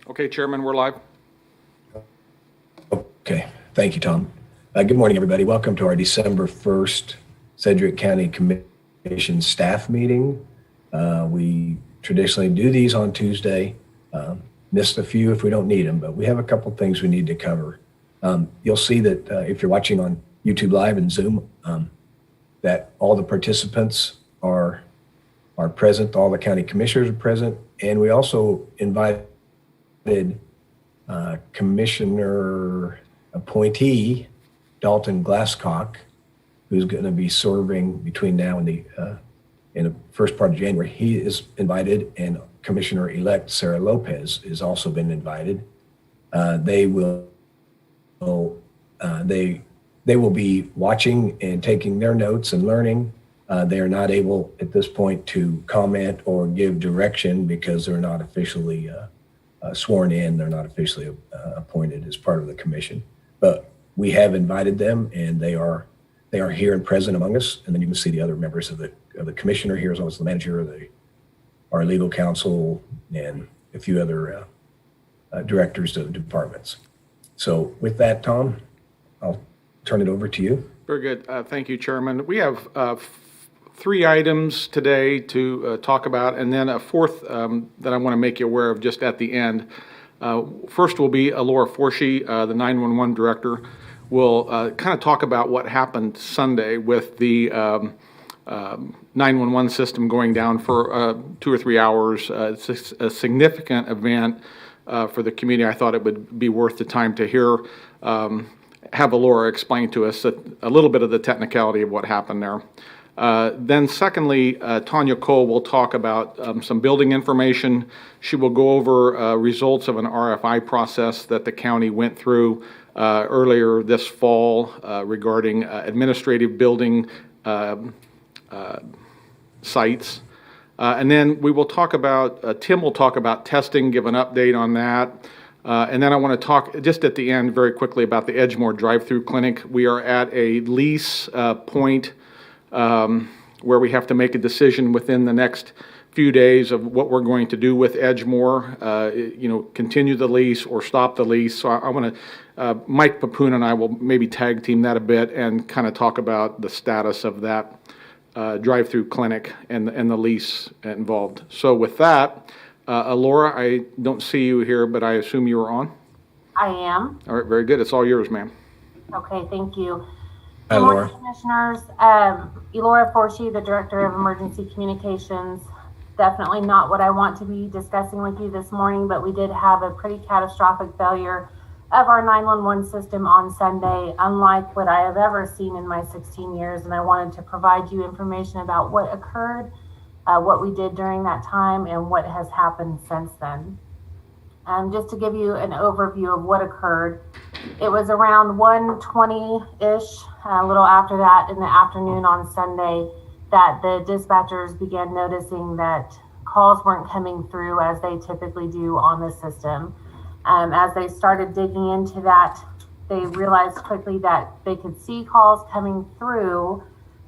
Okay, Chairman, we're live. Okay, thank you, Tom. Good morning, everybody. Welcome to our December 1st Sedgwick County Commission staff meeting. We traditionally do these on Tuesday. Missed a few if we don't need them, but we have a couple things we need to cover. You'll see that if you're watching on YouTube Live and Zoom, that all the participants are present, all the county commissioners are present, and we also invited Commissioner appointee Dalton Glasscock, who's going to be serving between now and in the first part of January. He is invited, and Commissioner-elect Sarah Lopez has also been invited. They will be watching and taking their notes and learning. They are not able at this point to comment or give direction because they're not officially sworn in. They're not officially appointed as part of the commission, but we have invited them, and they are here and present among us. And then you can see the other members of the commissioner here, as well as the manager, our legal counsel, and a few other directors of the departments. So with that, Tom, I'll turn it over to you. Very good. Thank you, Chairman. We have 3 items today to talk about, and then a fourth that I want to make you aware of just at the end. First will be Laura Forshee, the 911 director, will kind of talk about what happened Sunday with the 911 system going down for 2 or 3 hours. It's a significant event for the community. I thought it would be worth the time to hear, have Laura explain to us a little bit of the technicality of what happened there. Then secondly, Tanya Cole will talk about some building information. She will go over results of an RFI process that the county went through earlier this fall regarding administrative building sites. And then we will talk about, Tim will talk about testing, give an update on that. And then I want to talk just at the end very quickly about the Edgemore drive-through clinic. We are at a lease point where we have to make a decision within the next few days of what we're going to do with Edgemore, continue the lease or stop the lease. So I want to, Mike Papoon and I will maybe tag team that a bit and kind of talk about the status of that drive-through clinic and the lease involved. So with that, Laura, I don't see you here, but I assume you are on? I am. All right, very good. It's all yours, ma'am. Okay, thank you. Hi, Good morning, Laura. Commissioners. Laura Forshee, the Director of Emergency Communications. Definitely not what I want to be discussing with you this morning, but we did have a pretty catastrophic failure of our 911 system on Sunday, unlike what I have ever seen in my 16 years. And I wanted to provide you information about what occurred, what we did during that time, and what has happened since then. Just to give you an overview of what occurred, it was around 1:20-ish, a little after that in the afternoon on Sunday, that the dispatchers began noticing that calls weren't coming through as they typically do on the system. As they started digging into that, they realized quickly that they could see calls coming through,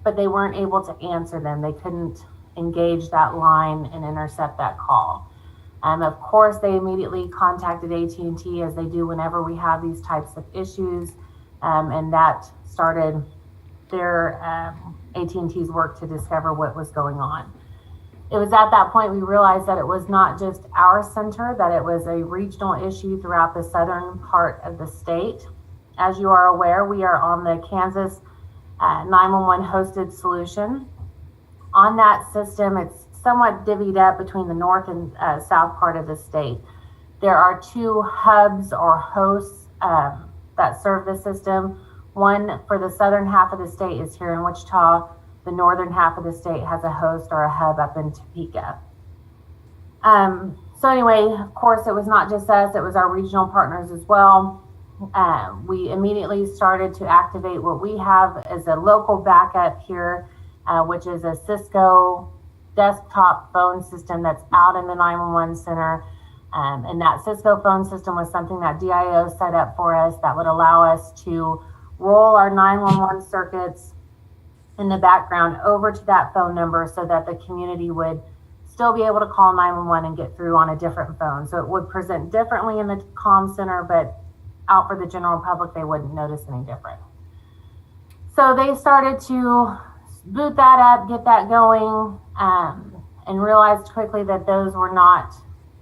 but they weren't able to answer them. They couldn't engage that line and intercept that call. Of course, they immediately contacted AT&T, as they do whenever we have these types of issues, and that started their AT&T's work to discover what was going on. It was at that point we realized that it was not just our center, that it was a regional issue throughout the southern part of the state. As you are aware, we are on the Kansas 911 hosted solution. On that system, it's somewhat divvied up between the north and south part of the state. There are 2 hubs or hosts that serve the system. One for the southern half of the state is here in Wichita. The northern half of the state has a host or a hub up in Topeka. So anyway, of course, it was not just us, it was our regional partners as well. We immediately started to activate what we have as a local backup here, which is a Cisco desktop phone system that's out in the 911 center. And that Cisco phone system was something that DIO set up for us that would allow us to roll our 911 circuits in the background over to that phone number so that the community would still be able to call 911 and get through on a different phone. So it would present differently in the comm center, but out for the general public, they wouldn't notice any different. So they started to boot that up, get that going, and realized quickly that those were not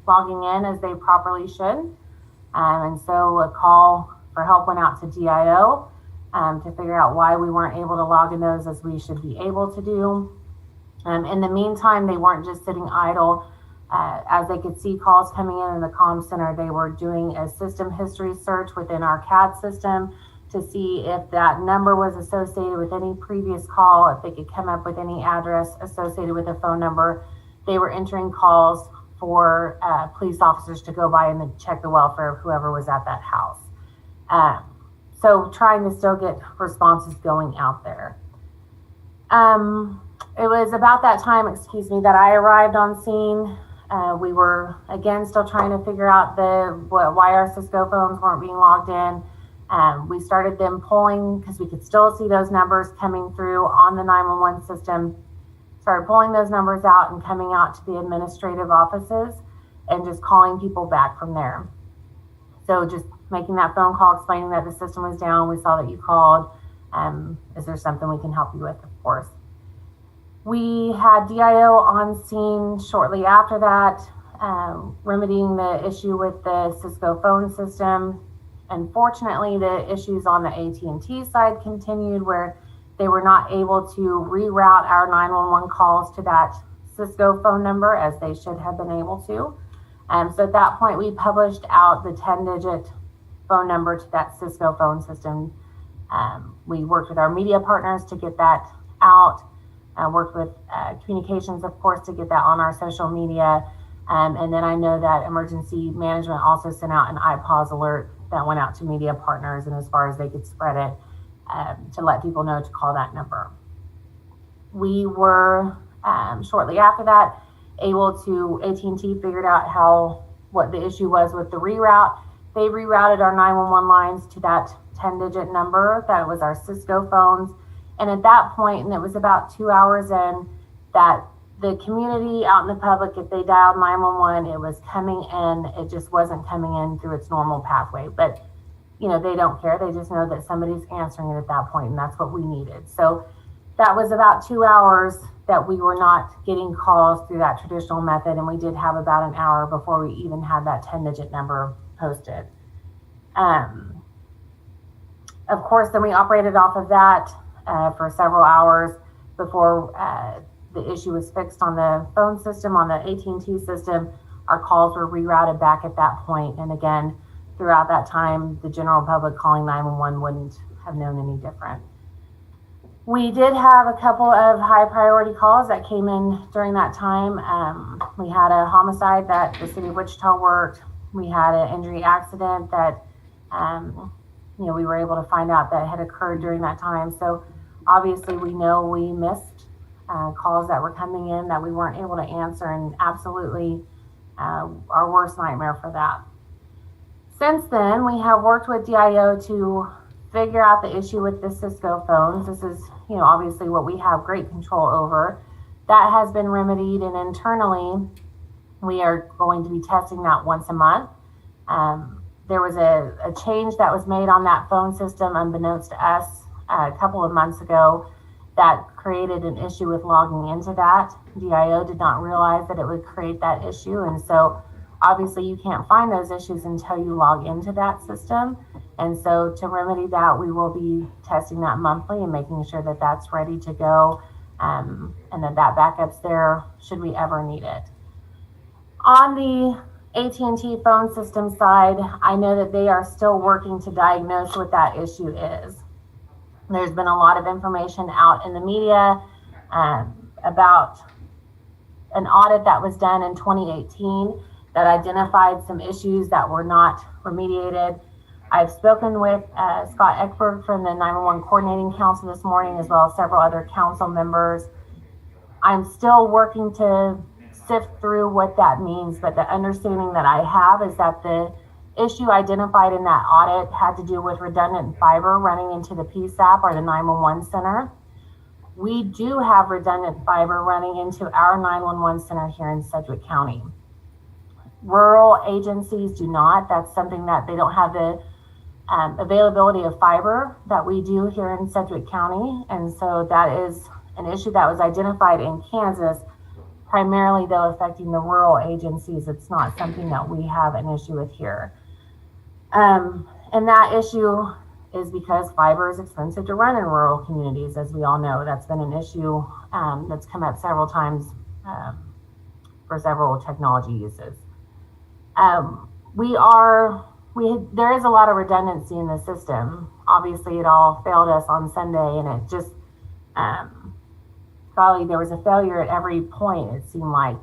logging in as they properly should. And so a call for help went out to DIO to figure out why we weren't able to log in those as we should be able to do. In the meantime, they weren't just sitting idle. As they could see calls coming in the comm center, they were doing a system history search within our CAD system to see if that number was associated with any previous call, if they could come up with any address associated with a phone number. They were entering calls for police officers to go by and check the welfare of whoever was at that house. So trying to still get responses going out there. It was about that time, that I arrived on scene. We were, again, still trying to figure out why our Cisco phones weren't being logged in. We started them pulling, because we could still see those numbers coming through on the 911 system. Started pulling those numbers out and coming out to the administrative offices and just calling people back from there. So just making that phone call, explaining that the system was down. We saw that you called. Is there something we can help you with? Of course. We had DIO on scene shortly after that, remedying the issue with the Cisco phone system. Unfortunately, the issues on the AT&T side continued, where they were not able to reroute our 911 calls to that Cisco phone number as they should have been able to. So at that point, we published out the 10-digit phone number to that Cisco phone system. We worked with our media partners to get that out. Worked with communications, of course, to get that on our social media. And then I know that emergency management also sent out an iPause alert that went out to media partners, and as far as they could spread it, to let people know to call that number. We were, shortly after that, able to, AT&T figured out what the issue was with the reroute. They rerouted our 911 lines to that 10-digit number. That was our Cisco phones. And at that point, and it was about 2 hours in, that the community out in the public, if they dialed 911, it was coming in. It just wasn't coming in through its normal pathway. But, they don't care. They just know that somebody's answering it at that point, and that's what we needed. So that was about 2 hours that we were not getting calls through that traditional method, and we did have about an hour before we even had that 10-digit number posted. Of course, then we operated off of that for several hours before the issue was fixed on the phone system, on the AT&T system. Our calls were rerouted back at that point. And again, throughout that time, the general public calling 911 wouldn't have known any different. We did have a couple of high priority calls that came in during that time. We had a homicide that the city of Wichita worked. We had an injury accident that we were able to find out that had occurred during that time. So obviously we know we missed calls that were coming in that we weren't able to answer, and absolutely our worst nightmare for that. Since then, we have worked with DIO to figure out the issue with the Cisco phones. This is, obviously what we have great control over. That has been remedied, and internally, we are going to be testing that once a month. There was a change that was made on that phone system, unbeknownst to us, a couple of months ago, that created an issue with logging into that. DIO did not realize that it would create that issue, and so obviously you can't find those issues until you log into that system. And so to remedy that, we will be testing that monthly and making sure that that's ready to go, and that backup's there should we ever need it. On the AT&T phone system side, I know that they are still working to diagnose what that issue is. There's been a lot of information out in the media about an audit that was done in 2018 that identified some issues that were not remediated. I've spoken with Scott Eckberg from the 911 Coordinating Council this morning, as well as several other council members. I'm still working to sift through what that means, but the understanding that I have is that the issue identified in that audit had to do with redundant fiber running into the PSAP or the 911 center. we do have redundant fiber running into our 911 center here in Sedgwick County. Rural agencies do not. That's something that they don't have the availability of fiber that we do here in Sedgwick County. And so that is an issue that was identified in Kansas, primarily though affecting the rural agencies. It's not something that we have an issue with here. And that issue is because fiber is expensive to run in rural communities, as we all know. That's been an issue that's come up several times for several technology uses. There is a lot of redundancy in the system. Obviously, it all failed us on Sunday, and it just, probably there was a failure at every point, it seemed like.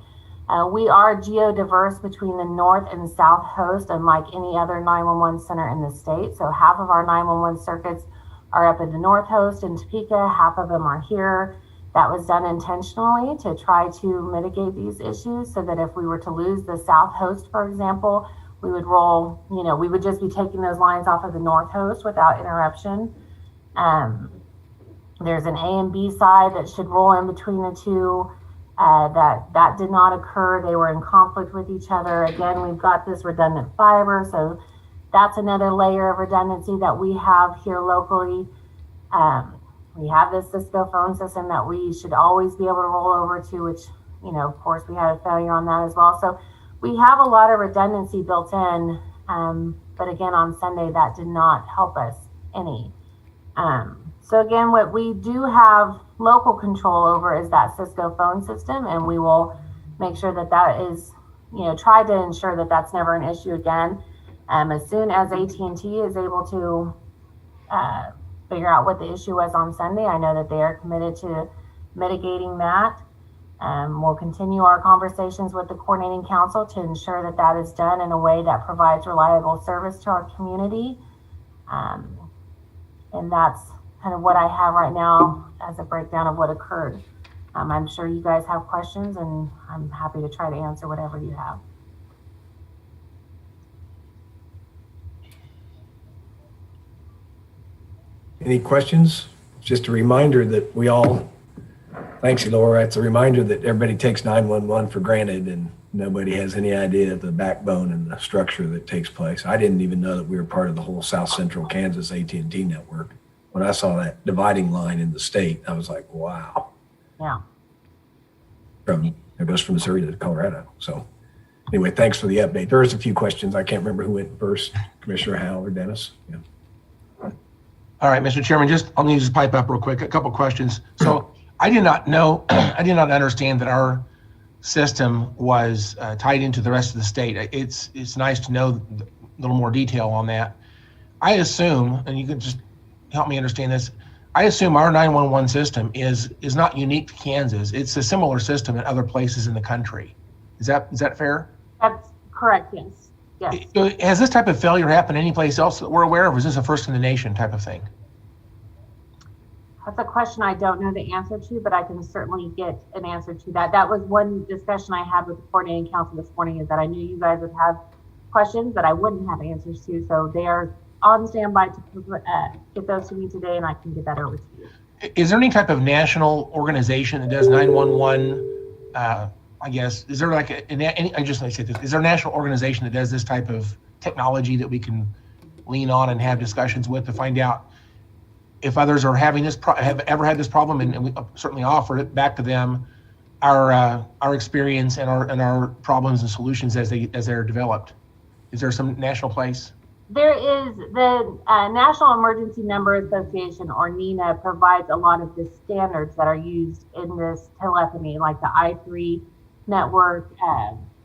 We are geodiverse between the north and south host, unlike any other 911 center in the state. So half of our 911 circuits are up at the north host in Topeka, half of them are here. That was done intentionally to try to mitigate these issues so that if we were to lose the south host, for example, we would roll, we would just be taking those lines off of the north host without interruption. There's an A and B side that should roll in between the two. That did not occur. They were in conflict with each other. Again, we've got this redundant fiber, so that's another layer of redundancy that we have here locally. We have this Cisco phone system that we should always be able to roll over to, which, of course, we had a failure on that as well. So we have a lot of redundancy built in, but again, on Sunday, that did not help us any. So again, what we do have local control over is that Cisco phone system, and we will make sure that that is, try to ensure that that's never an issue again. As soon as AT&T is able to figure out what the issue was on Sunday, I know that they are committed to mitigating that. We'll continue our conversations with the coordinating council to ensure that that is done in a way that provides reliable service to our community. And that's kind of what I have right now as a breakdown of what occurred. I'm sure you guys have questions, and I'm happy to try to answer whatever you have. Any questions? Just a reminder that thanks, Laura. It's a reminder that everybody takes 911 for granted, and nobody has any idea of the backbone and the structure that takes place. I didn't even know that we were part of the whole South Central Kansas AT&T network. When I saw that dividing line in the state, I was like, wow. Yeah. It goes from Missouri to Colorado. So anyway, thanks for the update. There's a few questions. I can't remember who went first, Commissioner Howell or Dennis. Yeah. All right, Mr. Chairman, I'll need to just pipe up real quick. A couple questions. So I did not understand that our system was tied into the rest of the state. It's nice to know a little more detail on that. I assume, and you can just help me understand this, I assume our 911 system is not unique to Kansas. It's a similar system in other places in the country. Is that fair? That's correct, yes. Yes. Has this type of failure happened any place else that we're aware of, or is this a first in the nation type of thing? That's a question I don't know the answer to, but I can certainly get an answer to that. That was one discussion I had with the coordinating council this morning, is that I knew you guys would have questions that I wouldn't have answers to. So they are on standby to get those to me today, and I can get that over to you. Is there any type of national organization that does 911? I guess, is there like is there a national organization that does this type of technology that we can lean on and have discussions with to find out if others are having have ever had this problem, and we certainly offer it back to them, our experience and our problems and solutions as they're developed? Is there some national place? There is the National Emergency Number Association, or NENA, provides a lot of the standards that are used in this telephony, like the I3 network,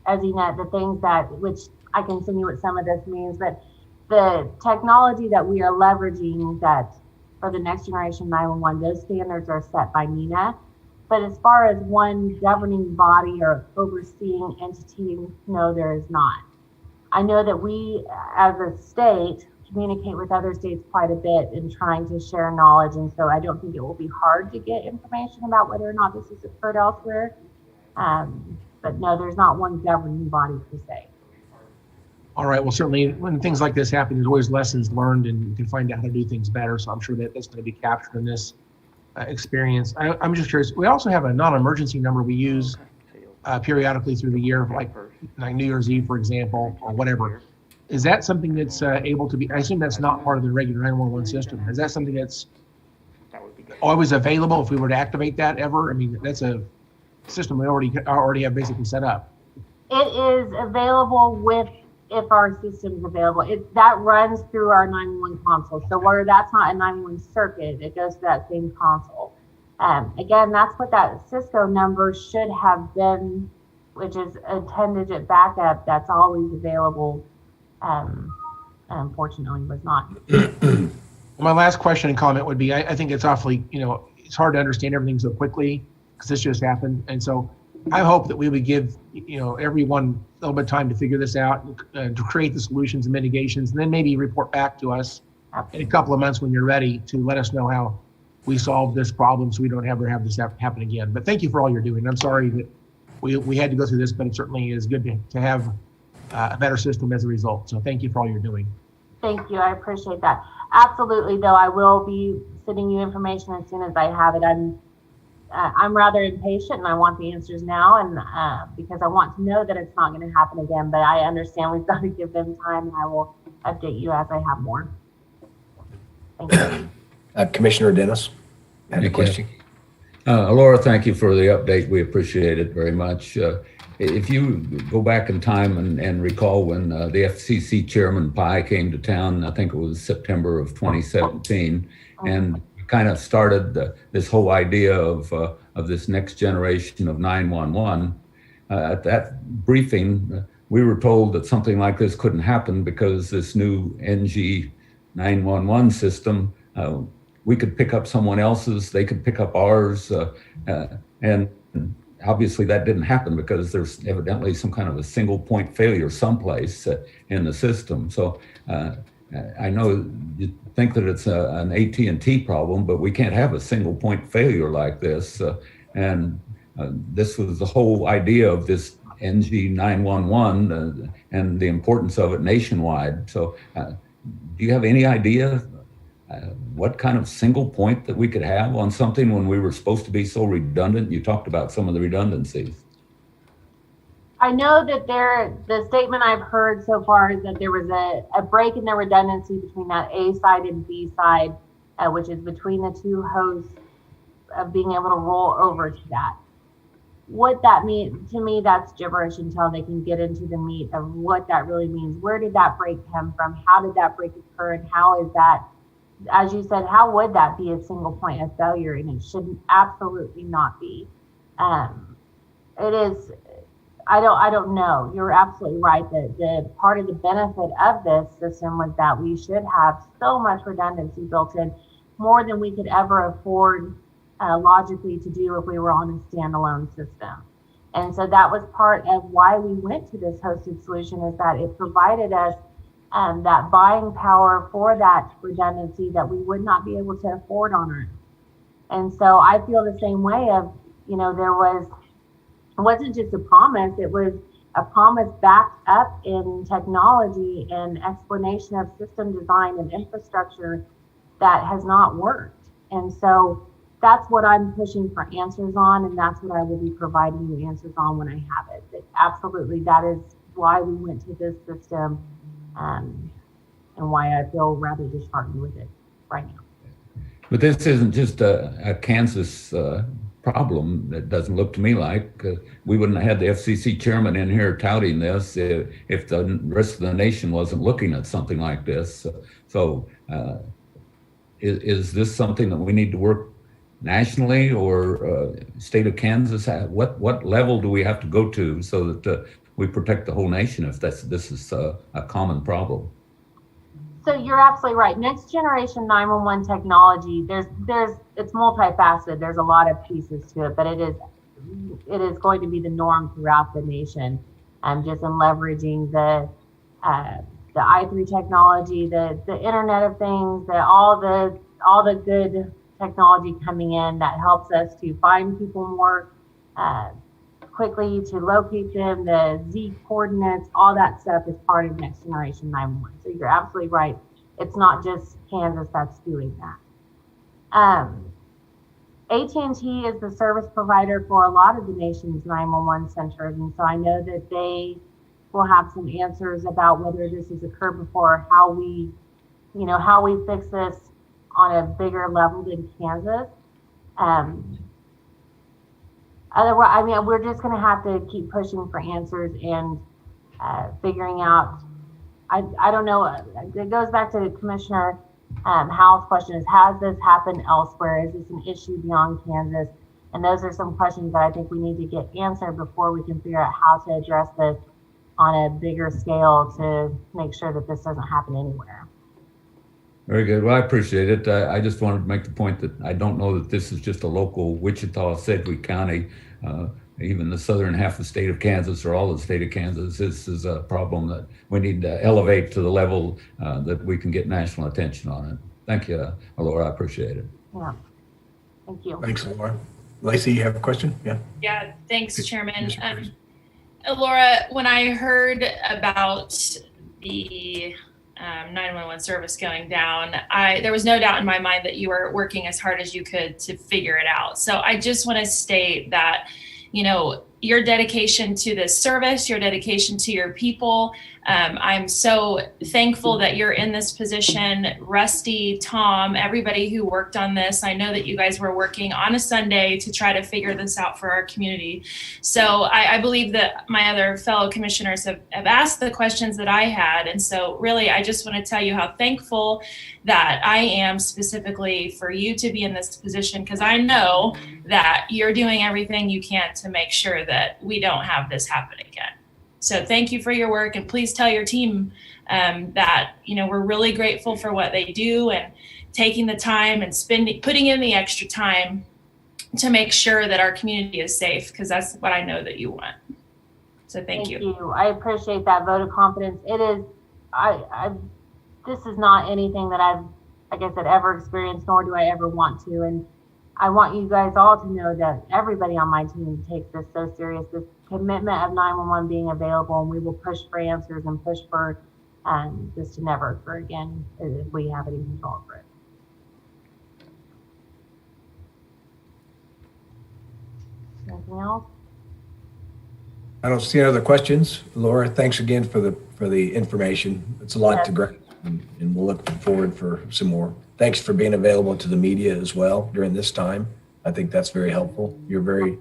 EZNet, the things which I can send you what some of this means, but the technology that we are leveraging that for the next generation 911, those standards are set by NENA. But as far as one governing body or overseeing entity, no, there is not. I know that we, as a state, communicate with other states quite a bit in trying to share knowledge, and so I don't think it will be hard to get information about whether or not this has occurred elsewhere. But no, there's not one governing body per se. All right. Well, certainly when things like this happen, there's always lessons learned, and you can find out how to do things better. So I'm sure that that's going to be captured in this experience. I'm just curious. We also have a non-emergency number we use periodically through the year, like New Year's Eve, for example, or whatever. Is that something that's able to be? I assume that's not part of the regular 911 system. Is that something that's always available if we were to activate that ever? I mean, that's a system we already have basically set up. It is available if our system is available. That runs through our 911 console. So where that's not a 911 circuit, it goes to that same console. Again, that's what that Cisco number should have been, which is a 10-digit backup that's always available. Unfortunately, was not. My last question and comment would be, I think it's awfully, it's hard to understand everything so quickly because this just happened. And so I hope that we would give, everyone a little bit of time to figure this out and to create the solutions and mitigations, and then maybe report back to us in a couple of months when you're ready to let us know how we solved this problem so we don't ever have this happen again. But thank you for all you're doing. I'm sorry that we had to go through this, but it certainly is good to have a better system as a result. So thank you for all you're doing. Thank you. I appreciate that. Absolutely, though, I will be sending you information as soon as I have it. I'm rather impatient and I want the answers now, and because I want to know that it's not going to happen again. But I understand we've got to give them time, and I will update you as I have more. Thank you. Commissioner Dennis had a question. Laura, thank you for the update. We appreciate it very much. If you go back in time and recall when the FCC Chairman Pai came to town, I think it was September of 2017, and kind of started this whole idea of this next generation of 911. At that briefing, we were told that something like this couldn't happen because this new NG 911 system, we could pick up someone else's, they could pick up ours, and obviously that didn't happen because there's evidently some kind of a single point failure someplace in the system. So I know you think that it's an AT&T problem, but we can't have a single point failure like this. And this was the whole idea of this NG 911 and the importance of it nationwide. So do you have any idea what kind of single point that we could have on something when we were supposed to be so redundant? You talked about some of the redundancies. I know that the statement I've heard so far is that there was a break in the redundancy between that A side and B side, which is between the two hosts, of being able to roll over to that. What that means, to me, that's gibberish until they can get into the meat of what that really means. Where did that break come from? How did that break occur? And how is that, as you said, how would that be a single point of failure? And it should absolutely not be. It is, I don't know. You're absolutely right that the part of the benefit of this system was that we should have so much redundancy built in, more than we could ever afford logically to do if we were on a standalone system. And so that was part of why we went to this hosted solution, is that it provided us that buying power for that redundancy that we would not be able to afford on our own. And so I feel the same way of, it wasn't just a promise, it was a promise backed up in technology and explanation of system design and infrastructure that has not worked. And so that's what I'm pushing for answers on, and that's what I will be providing you answers on when I have it. But absolutely, that is why we went to this system, and why I feel rather disheartened with it right now. But this isn't just a Kansas problem. It doesn't look to me like. We wouldn't have had the FCC chairman in here touting this if the rest of the nation wasn't looking at something like this. So is this something that we need to work nationally, or state of Kansas? What level do we have to go to so that we protect the whole nation if this is a common problem? So you're absolutely right. Next generation 911 technology, it's multifaceted. There's a lot of pieces to it, but it is going to be the norm throughout the nation. Just in leveraging the i3 technology, the Internet of Things, all the good technology coming in that helps us to find people more quickly, to locate them, the Z coordinates, all that stuff is part of next generation 911. So you're absolutely right. It's not just Kansas that's doing that. AT&T is the service provider for a lot of the nation's 911 centers, and so I know that they will have some answers about whether this has occurred before, how we fix this on a bigger level than Kansas. Otherwise, I mean, we're just going to have to keep pushing for answers and figuring out. I don't know. It goes back to Commissioner Howell's question: is has this happened elsewhere? Is this an issue beyond Kansas? And those are some questions that I think we need to get answered before we can figure out how to address this on a bigger scale to make sure that this doesn't happen anywhere. Very good. Well, I appreciate it. I just wanted to make the point that I don't know that this is just a local Wichita, Sedgwick County, even the southern half of the state of Kansas or all of the state of Kansas. This is a problem that we need to elevate to the level that we can get national attention on it. Thank you, Laura. I appreciate it. Yeah. Thank you. Thanks, Laura. Lacey, you have a question? Yeah. Yeah, thanks, Chairman. Laura, when I heard about the 911 service going down, there was no doubt in my mind that you were working as hard as you could to figure it out. So I just want to state that, your dedication to this service, your dedication to your people. I'm so thankful that you're in this position. Rusty, Tom, everybody who worked on this. I know that you guys were working on a Sunday to try to figure this out for our community. So I believe that my other fellow commissioners have asked the questions that I had. And so really, I just want to tell you how thankful that I am specifically for you to be in this position, because I know that you're doing everything you can to make sure that we don't have this happen again. So thank you for your work, and please tell your team that, we're really grateful for what they do and taking the time and putting in the extra time to make sure that our community is safe, because that's what I know that you want. So thank you. I appreciate that vote of confidence. It is, this is not anything that I've, like I said, ever experienced, nor do I ever want to. And I want you guys all to know that everybody on my team takes this so serious, this commitment of 911 being available, and we will push for answers and push for this to never occur again if we have any control over it. Anything else? I don't see any other questions. Laura, thanks again for the information. It's a lot to grasp, and we'll look forward for some more. Thanks for being available to the media as well during this time. I think that's very helpful. You're very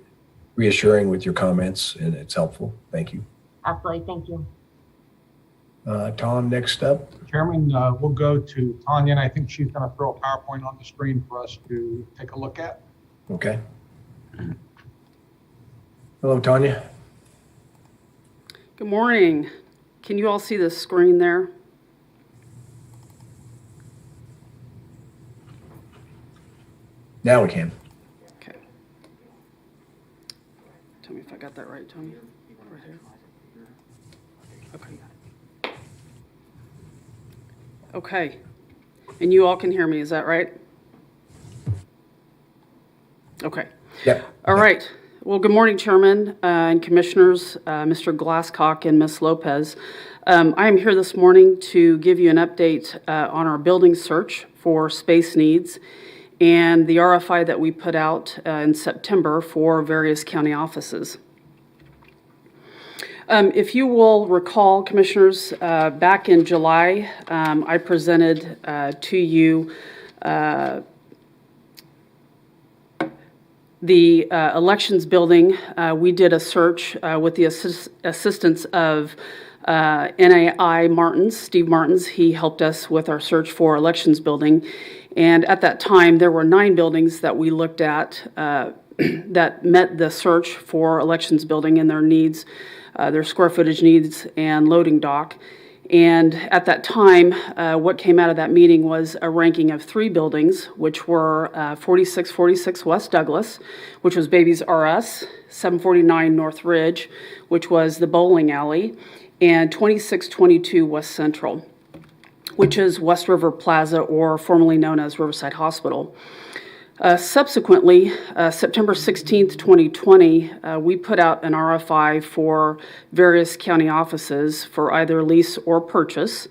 reassuring with your comments, and it's helpful. Thank you. Absolutely. Thank you. Tom, next up. Chairman, we'll go to Tanya, and I think she's going to throw a PowerPoint on the screen for us to take a look at. Okay. Hello, Tanya. Good morning. Can you all see the screen there? Now we can. Okay. Tell me if I got that right, Tony. Right here. Okay. Okay. And you all can hear me, is that right? Okay. Yep. All right. Well, good morning, Chairman and Commissioners, Mr. Glasscock and Ms. Lopez. I am here this morning to give you an update on our building search for space needs and the RFI that we put out in September for various county offices. If you will recall, Commissioners, back in July, I presented to you the elections building. We did a search with the assistance of NAI Martins, Steve Martins. He helped us with our search for elections building. And at that time, there were 9 buildings that we looked at that met the search for elections building and their needs, their square footage needs and loading dock. And at that time, what came out of that meeting was a ranking of 3 buildings, which were 4646 West Douglas, which was Babies R Us, 749 North Ridge, which was the bowling alley, and 2622 West Central, which is West River Plaza, or formerly known as Riverside Hospital. Subsequently, September 16th, 2020, we put out an RFI for various county offices for either lease or purchase.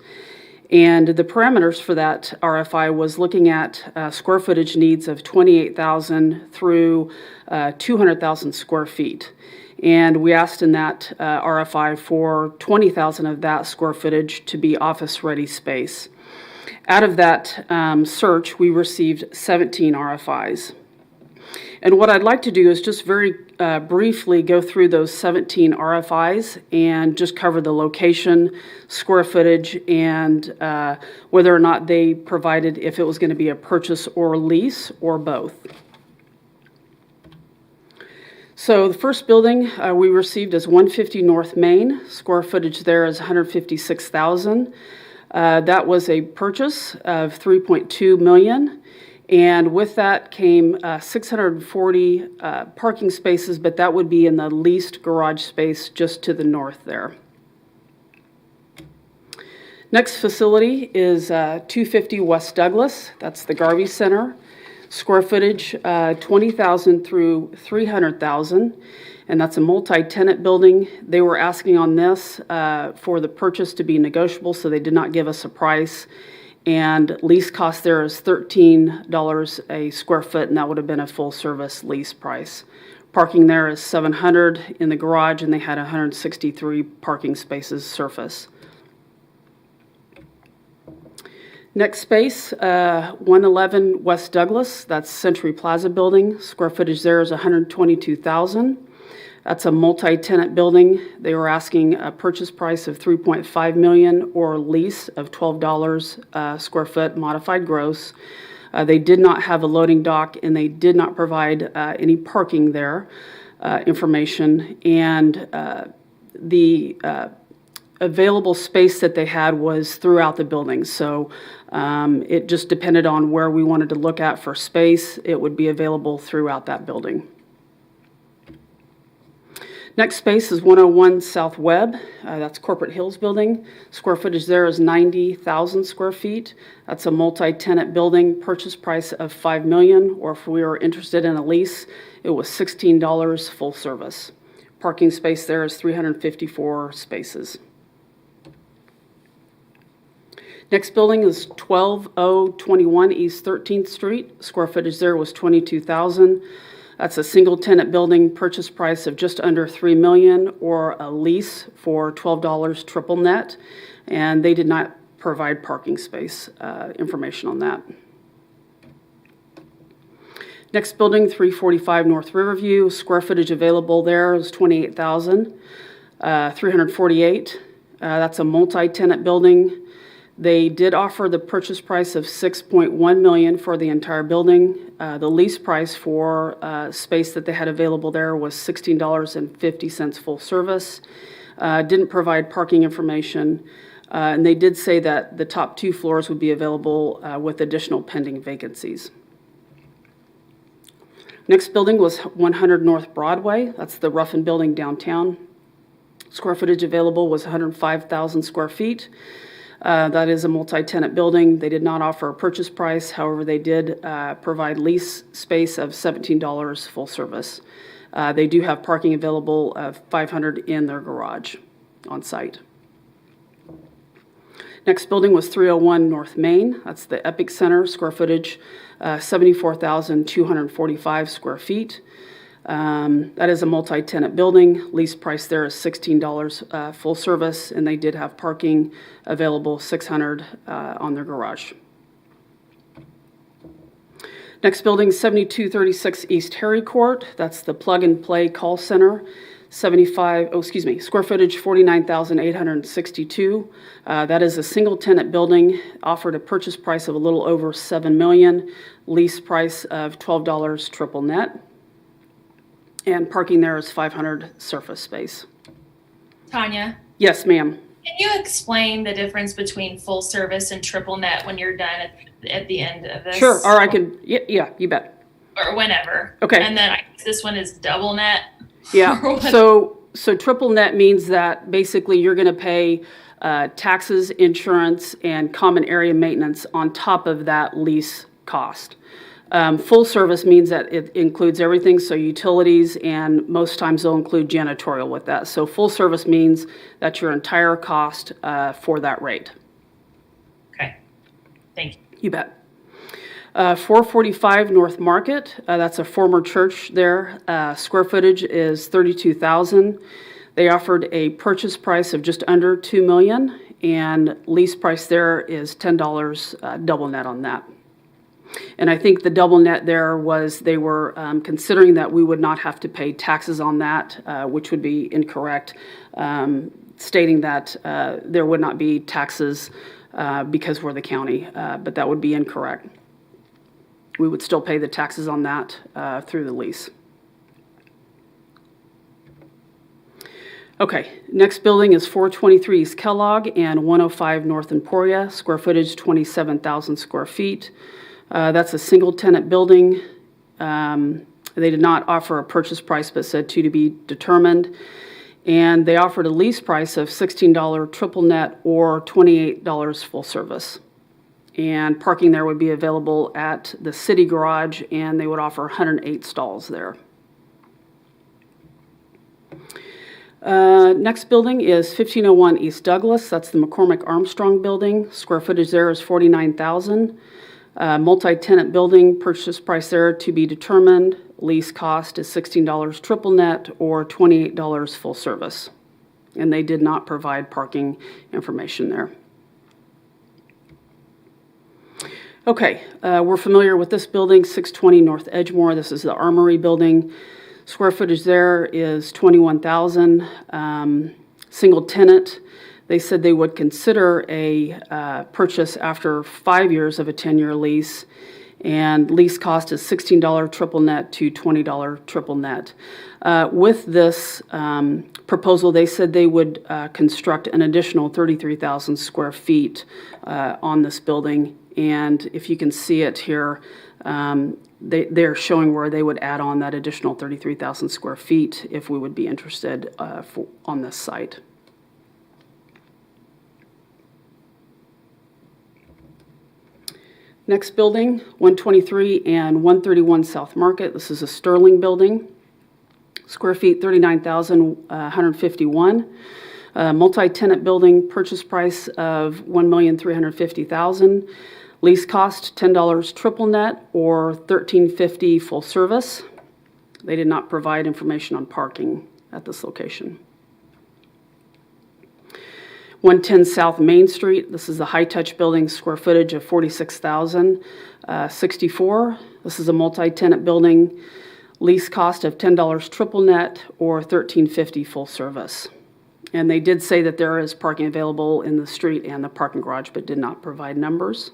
And the parameters for that RFI was looking at square footage needs of 28,000 through 200,000 square feet. And we asked in that RFI for 20,000 of that square footage to be office-ready space. Out of that search, we received 17 RFIs. And what I'd like to do is just very briefly go through those 17 RFIs and just cover the location, square footage, and whether or not they provided if it was going to be a purchase or lease or both. So the first building we received is 150 North Main. Square footage there is 156,000. That was a purchase of $3.2 million. And with that came 640 parking spaces, but that would be in the leased garage space just to the north there. Next facility is 250 West Douglas. That's the Garvey Center. Square footage, 20,000 through 300,000. And that's a multi-tenant building. They were asking on this for the purchase to be negotiable, so they did not give us a price. And lease cost there is $13 a square foot, and that would have been a full-service lease price. Parking there is 700 in the garage, and they had 163 parking spaces surface. Next space, 111 West Douglas. That's Century Plaza building. Square footage there is 122,000. That's a multi-tenant building. They were asking a purchase price of $3.5 million or a lease of $12 square foot modified gross. They did not have a loading dock, and they did not provide any parking there information. And the available space that they had was throughout the building. So it just depended on where we wanted to look at for space. It would be available throughout that building. Next space is 101 South Webb. That's Corporate Hills building. Square footage there is 90,000 square feet. That's a multi-tenant building. Purchase price of $5 million, or if we were interested in a lease, it was $16 full service. Parking space there is 354 spaces. Next building is 12021 East 13th Street. Square footage there was 22,000. That's a single tenant building, purchase price of just under $3 million, or a lease for $12 triple net, and they did not provide parking space information on that. Next building, 345 North Riverview. Square footage available there is 28,348. That's a multi-tenant building. They did offer the purchase price of $6.1 million for the entire building. The lease price for space that they had available there was $16.50 full service. Didn't provide parking information, and they did say that the top 2 floors would be available with additional pending vacancies. Next building was 100 North Broadway. That's the Ruffin building downtown. Square footage available was 105,000 square feet. That is a multi-tenant building. They did not offer a purchase price. However, they did provide lease space of $17 full service. They do have parking available of 500 in their garage on site. Next building was 301 North Main. That's the Epic Center. Square footage, 74,245 square feet. That is a multi-tenant building. Lease price there is $16 full service, and they did have parking available, 600 on their garage. Next building, 7236 East Harry Court. That's the Plug and Play Call Center. Square footage 49,862. That is a single tenant building, offered a purchase price of a little over $7 million, lease price of $12 triple net. And parking there is 500 surface space. Tanya, Yes, ma'am. can you explain the difference between full service and triple net when you're done at the end of this? Sure, or I can, yeah, you bet. Or whenever. Okay. And then this one is double net. Yeah, Or what? so triple net means that basically you're going to pay taxes, insurance, and common area maintenance on top of that lease cost. Full service means that it includes everything, so utilities, and most times they'll include janitorial with that. So full service means that's your entire cost for that rate. Thank you. You bet. 445 North Market, that's a former church there. Square footage is 32,000. They offered a purchase price of just under $2 million, and lease price there is $10 double net on that. And I think the double net there was they were considering that we would not have to pay taxes on that, which would be incorrect, stating that there would not be taxes because we're the county, but that would be incorrect. We would still pay the taxes on that through the lease. Okay, next building is 423 East Kellogg and 105 North Emporia, square footage 27,000 square feet. That's a single tenant building. They did not offer a purchase price, but said to be determined. And they offered a lease price of $16 triple net or $28 full service. And parking there would be available at the city garage, and they would offer 108 stalls there. Next building is 1501 East Douglas. That's the McCormick Armstrong building. Square footage there is 49,000. Multi-tenant building, purchase price there to be determined. Lease cost is $16 triple net or $28 full service. And they did not provide parking information there. Okay, we're familiar with this building, 620 North Edgemore. This is the Armory building. Square footage there is 21,000. Single tenant. They said they would consider a purchase after 5 years of a 10-year lease, and lease cost is $16 triple net to $20 triple net. With this proposal, they said they would construct an additional 33,000 square feet on this building, and if you can see it here, they're showing where they would add on that additional 33,000 square feet if we would be interested on this site. Next building, 123 and 131 South Market. This is a Sterling building. Square feet, 39,151. Multi-tenant building, purchase price of $1,350,000. Lease cost, $10 triple net or $13.50 full service. They did not provide information on parking at this location. 110 South Main Street. This is a high-touch building, square footage of 46,064. This is a multi-tenant building, lease cost of $10 triple net or $13.50 full service. And they did say that there is parking available in the street and the parking garage, but did not provide numbers.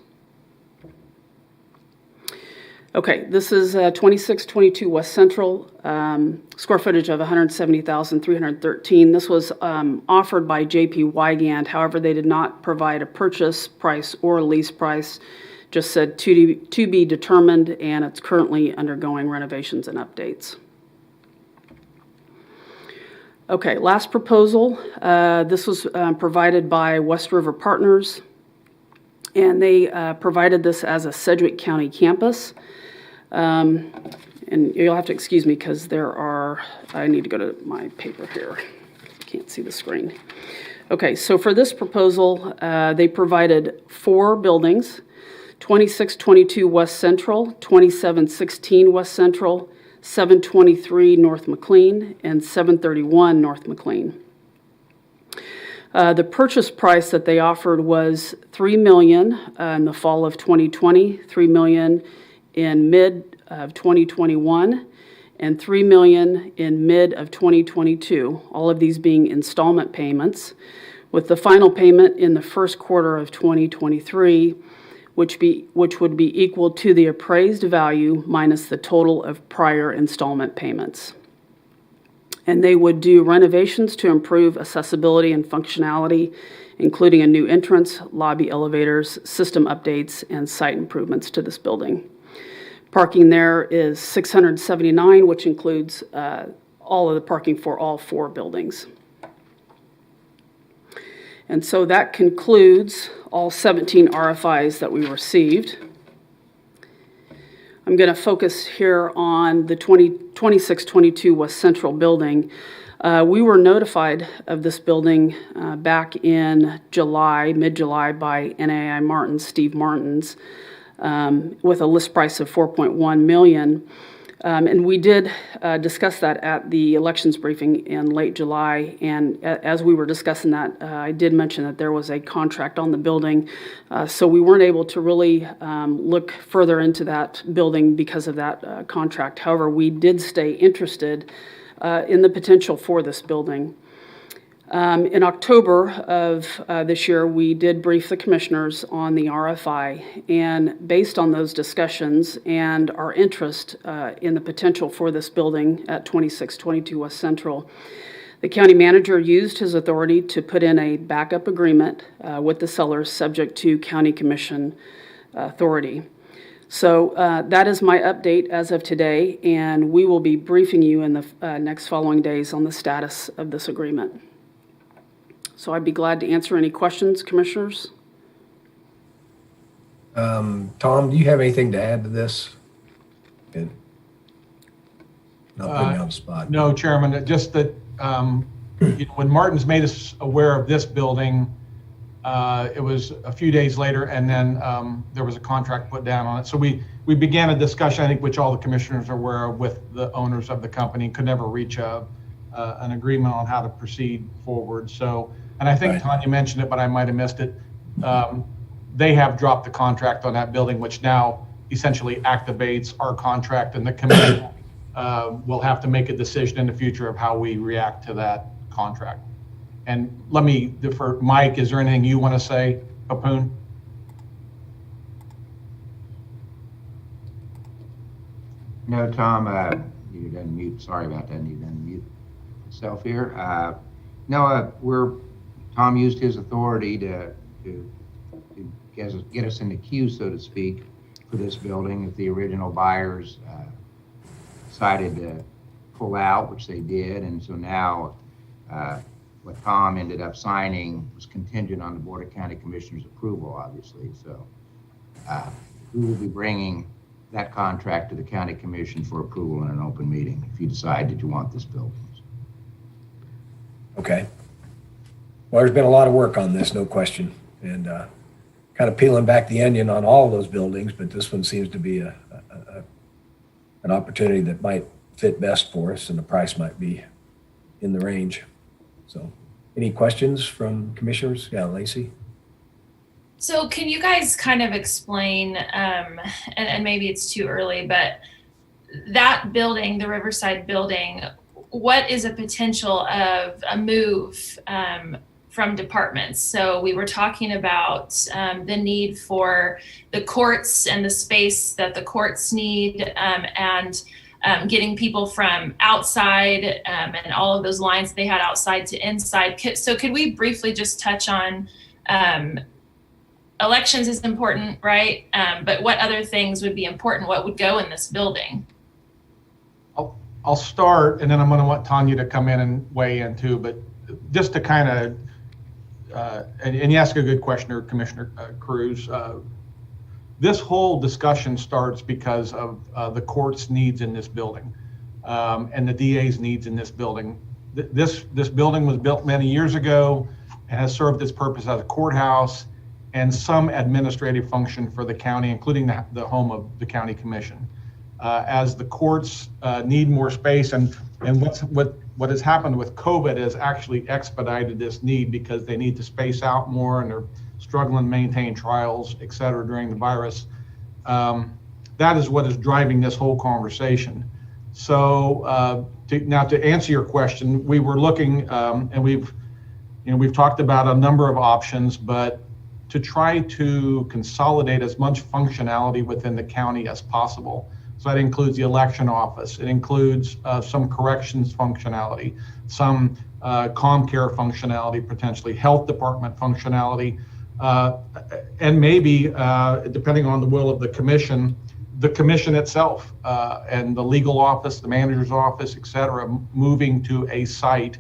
Okay, this is 2622 West Central, square footage of 170,313. This was offered by J.P. Wygand. However, they did not provide a purchase price or a lease price, just said to be determined, and it's currently undergoing renovations and updates. Okay, last proposal. This was provided by West River Partners, and they provided this as a Sedgwick County campus. And you'll have to excuse me because I need to go to my paper here. I can't see the screen. Okay, so for this proposal, they provided 4 buildings, 2622 West Central, 2716 West Central, 723 North McLean, and 731 North McLean. The purchase price that they offered was $3 million in the fall of 2020, $3 million in mid of 2021, and $3 million in mid of 2022, all of these being installment payments, with the final payment in the first quarter of 2023, which would be equal to the appraised value minus the total of prior installment payments. And they would do renovations to improve accessibility and functionality, including a new entrance, lobby elevators, system updates, and site improvements to this building. Parking there is 679, which includes all of the parking for all 4 buildings. And so that concludes all 17 RFIs that we received. I'm going to focus here on the 2622 West Central building. We were notified of this building back in July, mid-July, by NAI Martins, Steve Martins, with a list price of $4.1 million. And we did discuss that at the elections briefing in late July. And as we were discussing that, I did mention that there was a contract on the building. So we weren't able to really look further into that building because of that contract. However, we did stay interested in the potential for this building. In October of this year, we did brief the commissioners on the RFI, and based on those discussions and our interest in the potential for this building at 2622 West Central, the county manager used his authority to put in a backup agreement with the sellers subject to county commission authority. So that is my update as of today, and we will be briefing you in the next following days on the status of this agreement. So I'd be glad to answer any questions, commissioners. Tom, do you have anything to add to this? Not putting you on the spot. No, Chairman, just that when Martins made us aware of this building, it was a few days later, and then there was a contract put down on it. So we began a discussion, I think, which all the commissioners are aware of, with the owners of the company. Could never reach an agreement on how to proceed forward. So, and I think Tanya mentioned it, but I might have missed it. They have dropped the contract on that building, which now essentially activates our contract, and the committee will have to make a decision in the future of how we react to that contract. And let me defer. Mike, is there anything you want to say, Papoon? No, Tom, you didn't mute. Sorry about that. You didn't mute yourself here. Tom used his authority to get us in the queue, so to speak, for this building. If the original buyers decided to pull out, which they did, and so now what Tom ended up signing was contingent on the Board of County Commissioners' approval, obviously. So we will be bringing that contract to the County Commission for approval in an open meeting if you decide that you want this building. Okay. Well, there's been a lot of work on this, no question, and kind of peeling back the onion on all those buildings, but this one seems to be an opportunity that might fit best for us, and the price might be in the range. So, any questions from commissioners? Yeah, Lacey? So can you guys kind of explain, and maybe it's too early, but that building, the Riverside building, what is a potential of a move from departments? So we were talking about the need for the courts and the space that the courts need, and getting people from outside and all of those lines they had outside to inside. So could we briefly just touch on elections is important, right? But what other things would be important? What would go in this building? I'll start, and then I'm going to want Tanya to come in and weigh in too. But just to kind of, and you ask a good question, Commissioner Cruz. This whole discussion starts because of the court's needs in this building, and the DA's needs in this building. This building was built many years ago and has served its purpose as a courthouse and some administrative function for the county, including the home of the county commission. As the courts need more space, and what has happened with COVID has actually expedited this need, because they need to space out more and they're struggling to maintain trials, et cetera, during the virus. That is what is driving this whole conversation. So now to answer your question, we were looking, and we've talked about a number of options, but to try to consolidate as much functionality within the county as possible. So that includes the election office. It includes some corrections functionality, some ComCare functionality, potentially health department functionality, and maybe, depending on the will of the commission itself, and the legal office, the manager's office, et cetera, moving to a site,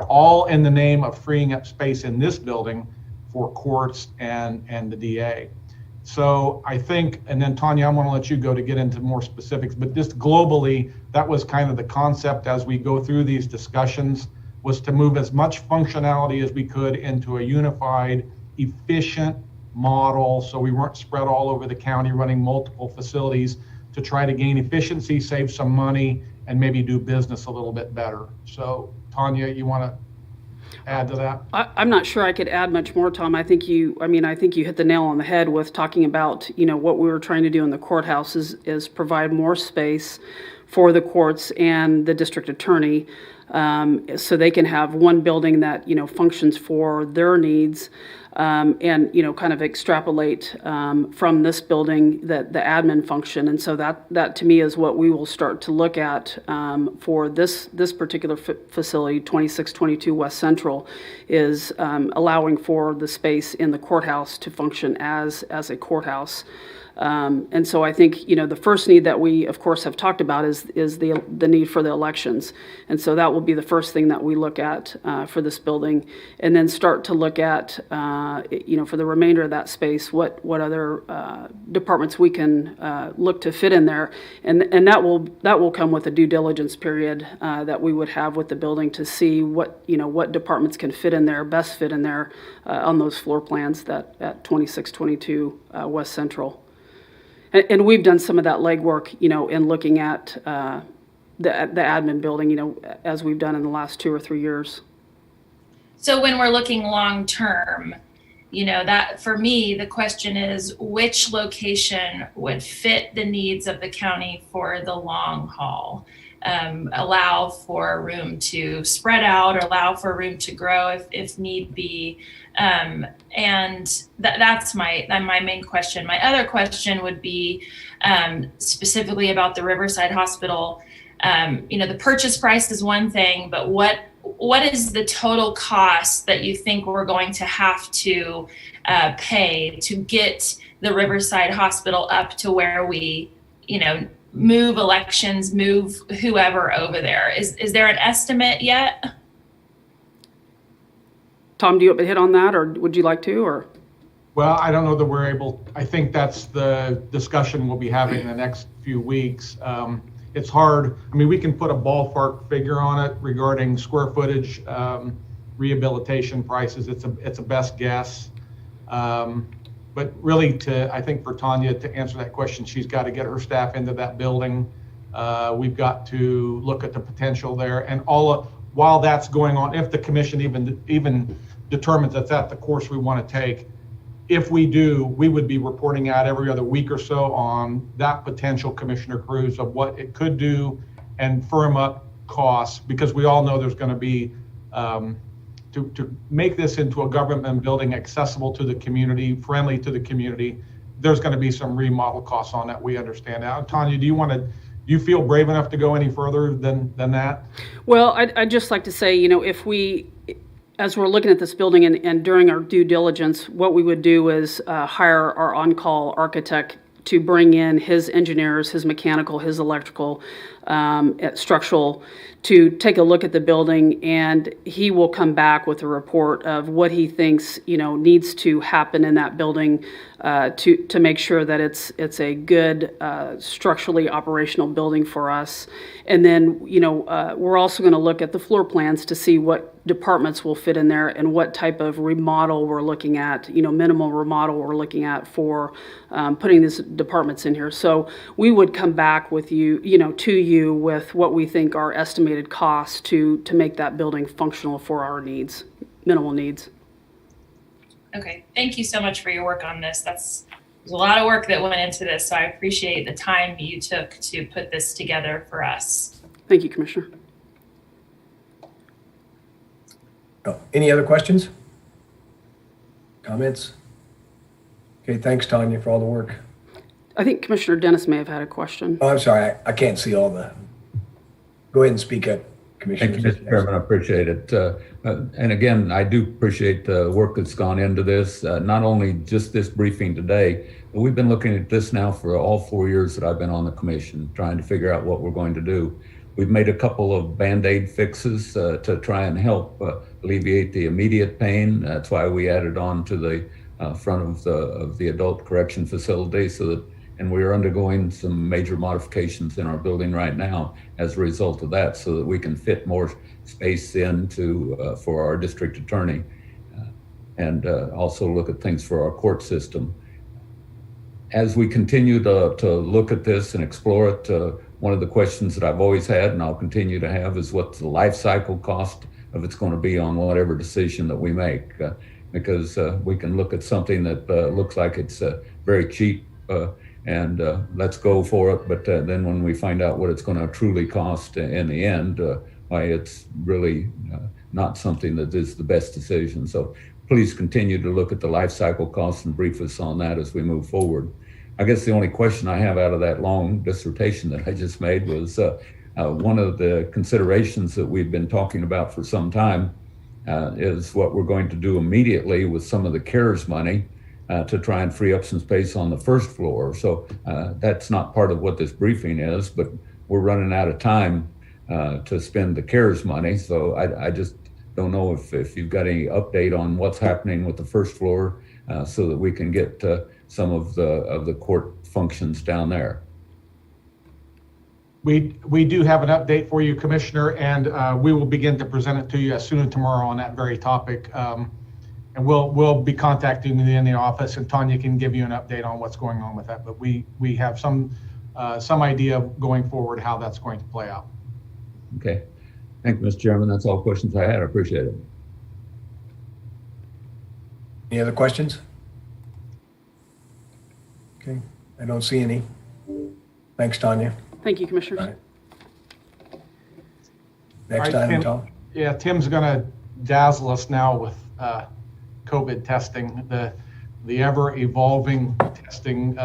all in the name of freeing up space in this building for courts and the DA. So I think, and then Tanya, I'm going to let you go to get into more specifics, but just globally, that was kind of the concept as we go through these discussions, was to move as much functionality as we could into a unified, efficient model, so we weren't spread all over the county running multiple facilities, to try to gain efficiency, save some money, and maybe do business a little bit better. So Tanya, you want to add to that? I'm not sure I could add much more, Tom. I think you hit the nail on the head with talking about, what we were trying to do in the courthouse is provide more space for the courts and the district attorney, so they can have one building that, functions for their needs, and, kind of extrapolate from this building the admin function. And so that to me is what we will start to look at for this particular facility, 2622 West Central, is allowing for the space in the courthouse to function as a courthouse. And so I think, the first need that we, of course, have talked about is the need for the elections. And so that will be the first thing that we look at for this building, and then start to look at, for the remainder of that space, what other departments we can look to fit in there. And that will come with a due diligence period that we would have with the building to see what departments can fit in there, best fit in there on those floor plans at 2622 West Central. And we've done some of that legwork, in looking at the admin building, as we've done in the last 2 or 3 years. So when we're looking long term, that for me, the question is which location would fit the needs of the county for the long haul? Allow for room to spread out, or allow for room to grow if need be. And that's my main question. My other question would be specifically about the Riverside Hospital. The purchase price is one thing, but what is the total cost that you think we're going to have to pay to get the Riverside Hospital up to where we, move elections, move whoever over there? Is there an estimate yet? Tom, do you want to hit on that, or would you like to, or? Well, I don't know that we're able, I think that's the discussion we'll be having in the next few weeks. It's hard. I mean, we can put a ballpark figure on it regarding square footage, rehabilitation prices. It's a best guess. But really, I think for Tanya to answer that question, she's got to get her staff into that building. We've got to look at the potential there, and while that's going on, if the commission even determines that's the course we want to take, if we do, we would be reporting out every other week or so on that potential, Commissioner Cruz, of what it could do and firm up costs, because we all know there's going to be, to make this into a government building accessible to the community, friendly to the community, there's going to be some remodel costs on that, we understand. Now, Tanya, do you feel brave enough to go any further than that? Well, I'd just like to say, if we, as we're looking at this building and during our due diligence, what we would do is hire our on-call architect to bring in his engineers, his mechanical, his electrical, structural, to take a look at the building, and he will come back with a report of what he thinks needs to happen in that building to make sure that it's a good structurally operational building for us. And then we're also going to look at the floor plans to see what departments will fit in there and what type of remodel we're looking at, minimal remodel we're looking at for putting these departments in here. So we would come back with to you with what we think are estimated costs to make that building functional for our needs, minimal needs. Okay, thank you so much for your work on this. There's a lot of work that went into this, so I appreciate the time you took to put this together for us. Thank you, Commissioner. Oh, any other questions? Comments? Okay, thanks, Tanya, for all the work. I think Commissioner Dennis may have had a question. Oh, I'm sorry, I can't see all the. Go ahead and speak up, Commissioner. Thank you, Mr. Chairman. I appreciate it. And again, I do appreciate the work that's gone into this, not only just this briefing today, but we've been looking at this now for all 4 years that I've been on the commission, trying to figure out what we're going to do. We've made a couple of Band-Aid fixes to try and help alleviate the immediate pain. That's why we added on to the front of the adult correction facility, and we are undergoing some major modifications in our building right now as a result of that, so that we can fit more space for our district attorney, and also look at things for our court system. As we continue to look at this and explore it, one of the questions that I've always had, and I'll continue to have, is what's the life cycle cost of it's going to be on whatever decision that we make, because we can look at something that looks like it's very cheap, and let's go for it. But then when we find out what it's going to truly cost in the end, why it's really not something that is the best decision. So please continue to look at the life cycle costs and brief us on that as we move forward. I guess the only question I have out of that long dissertation that I just made was one of the considerations that we've been talking about for some time is what we're going to do immediately with some of the CARES money to try and free up some space on the first floor. So that's not part of what this briefing is, but we're running out of time to spend the CARES money. So I just don't know if you've got any update on what's happening with the first floor so that we can get some of the court functions down there. We do have an update for you, Commissioner, and we will begin to present it to you as soon as tomorrow on that very topic. And we'll be contacting you in the office, and Tanya can give you an update on what's going on with that. But we have some idea going forward how that's going to play out. Okay. Thank you, Mr. Chairman. That's all questions I had. I appreciate it. Any other questions? Okay, I don't see any. Thanks, Tanya. Thank you, Commissioners. All right. Next All right, item, Tim. Tom. Yeah, Tim's going to dazzle us now with COVID testing, the ever-evolving testing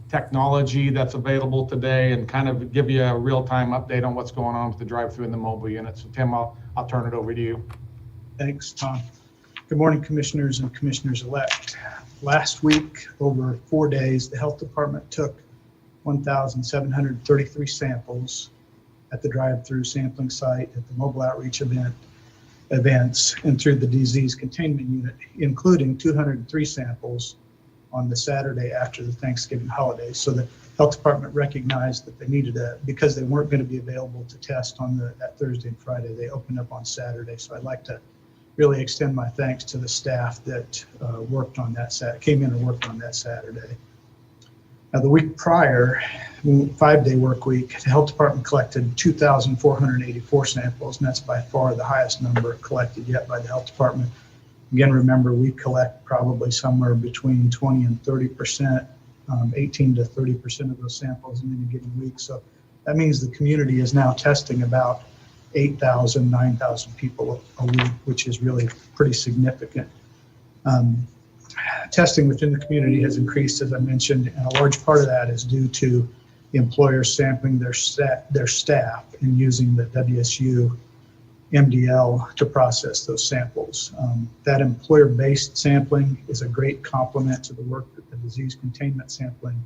technology that's available today, and kind of give you a real-time update on what's going on with the drive-through and the mobile unit. So Tim, I'll turn it over to you. Thanks, Tom. Good morning, Commissioners and Commissioners-elect. Last week, over 4 days, the Health Department took 1,733 samples at the drive-through sampling site, at the mobile outreach events, and through the disease containment unit, including 203 samples on the Saturday after the Thanksgiving holiday. So the Health Department recognized that they needed because they weren't going to be available to test on that Thursday and Friday, they opened up on Saturday. So I'd like to really extend my thanks to the staff that came in and worked on that Saturday. Now, the week prior, 5-day work week, the Health Department collected 2,484 samples, and that's by far the highest number collected yet by the Health Department. Again, remember, we collect probably somewhere between 20 and 30%, 18 to 30% of those samples in any given week. So that means the community is now testing about 8,000, 9,000 people a week, which is really pretty significant. Testing within the community has increased, as I mentioned, and a large part of that is due to the employers sampling their staff and using the WSU MDL to process those samples. That employer-based sampling is a great complement to the work that the disease containment sampling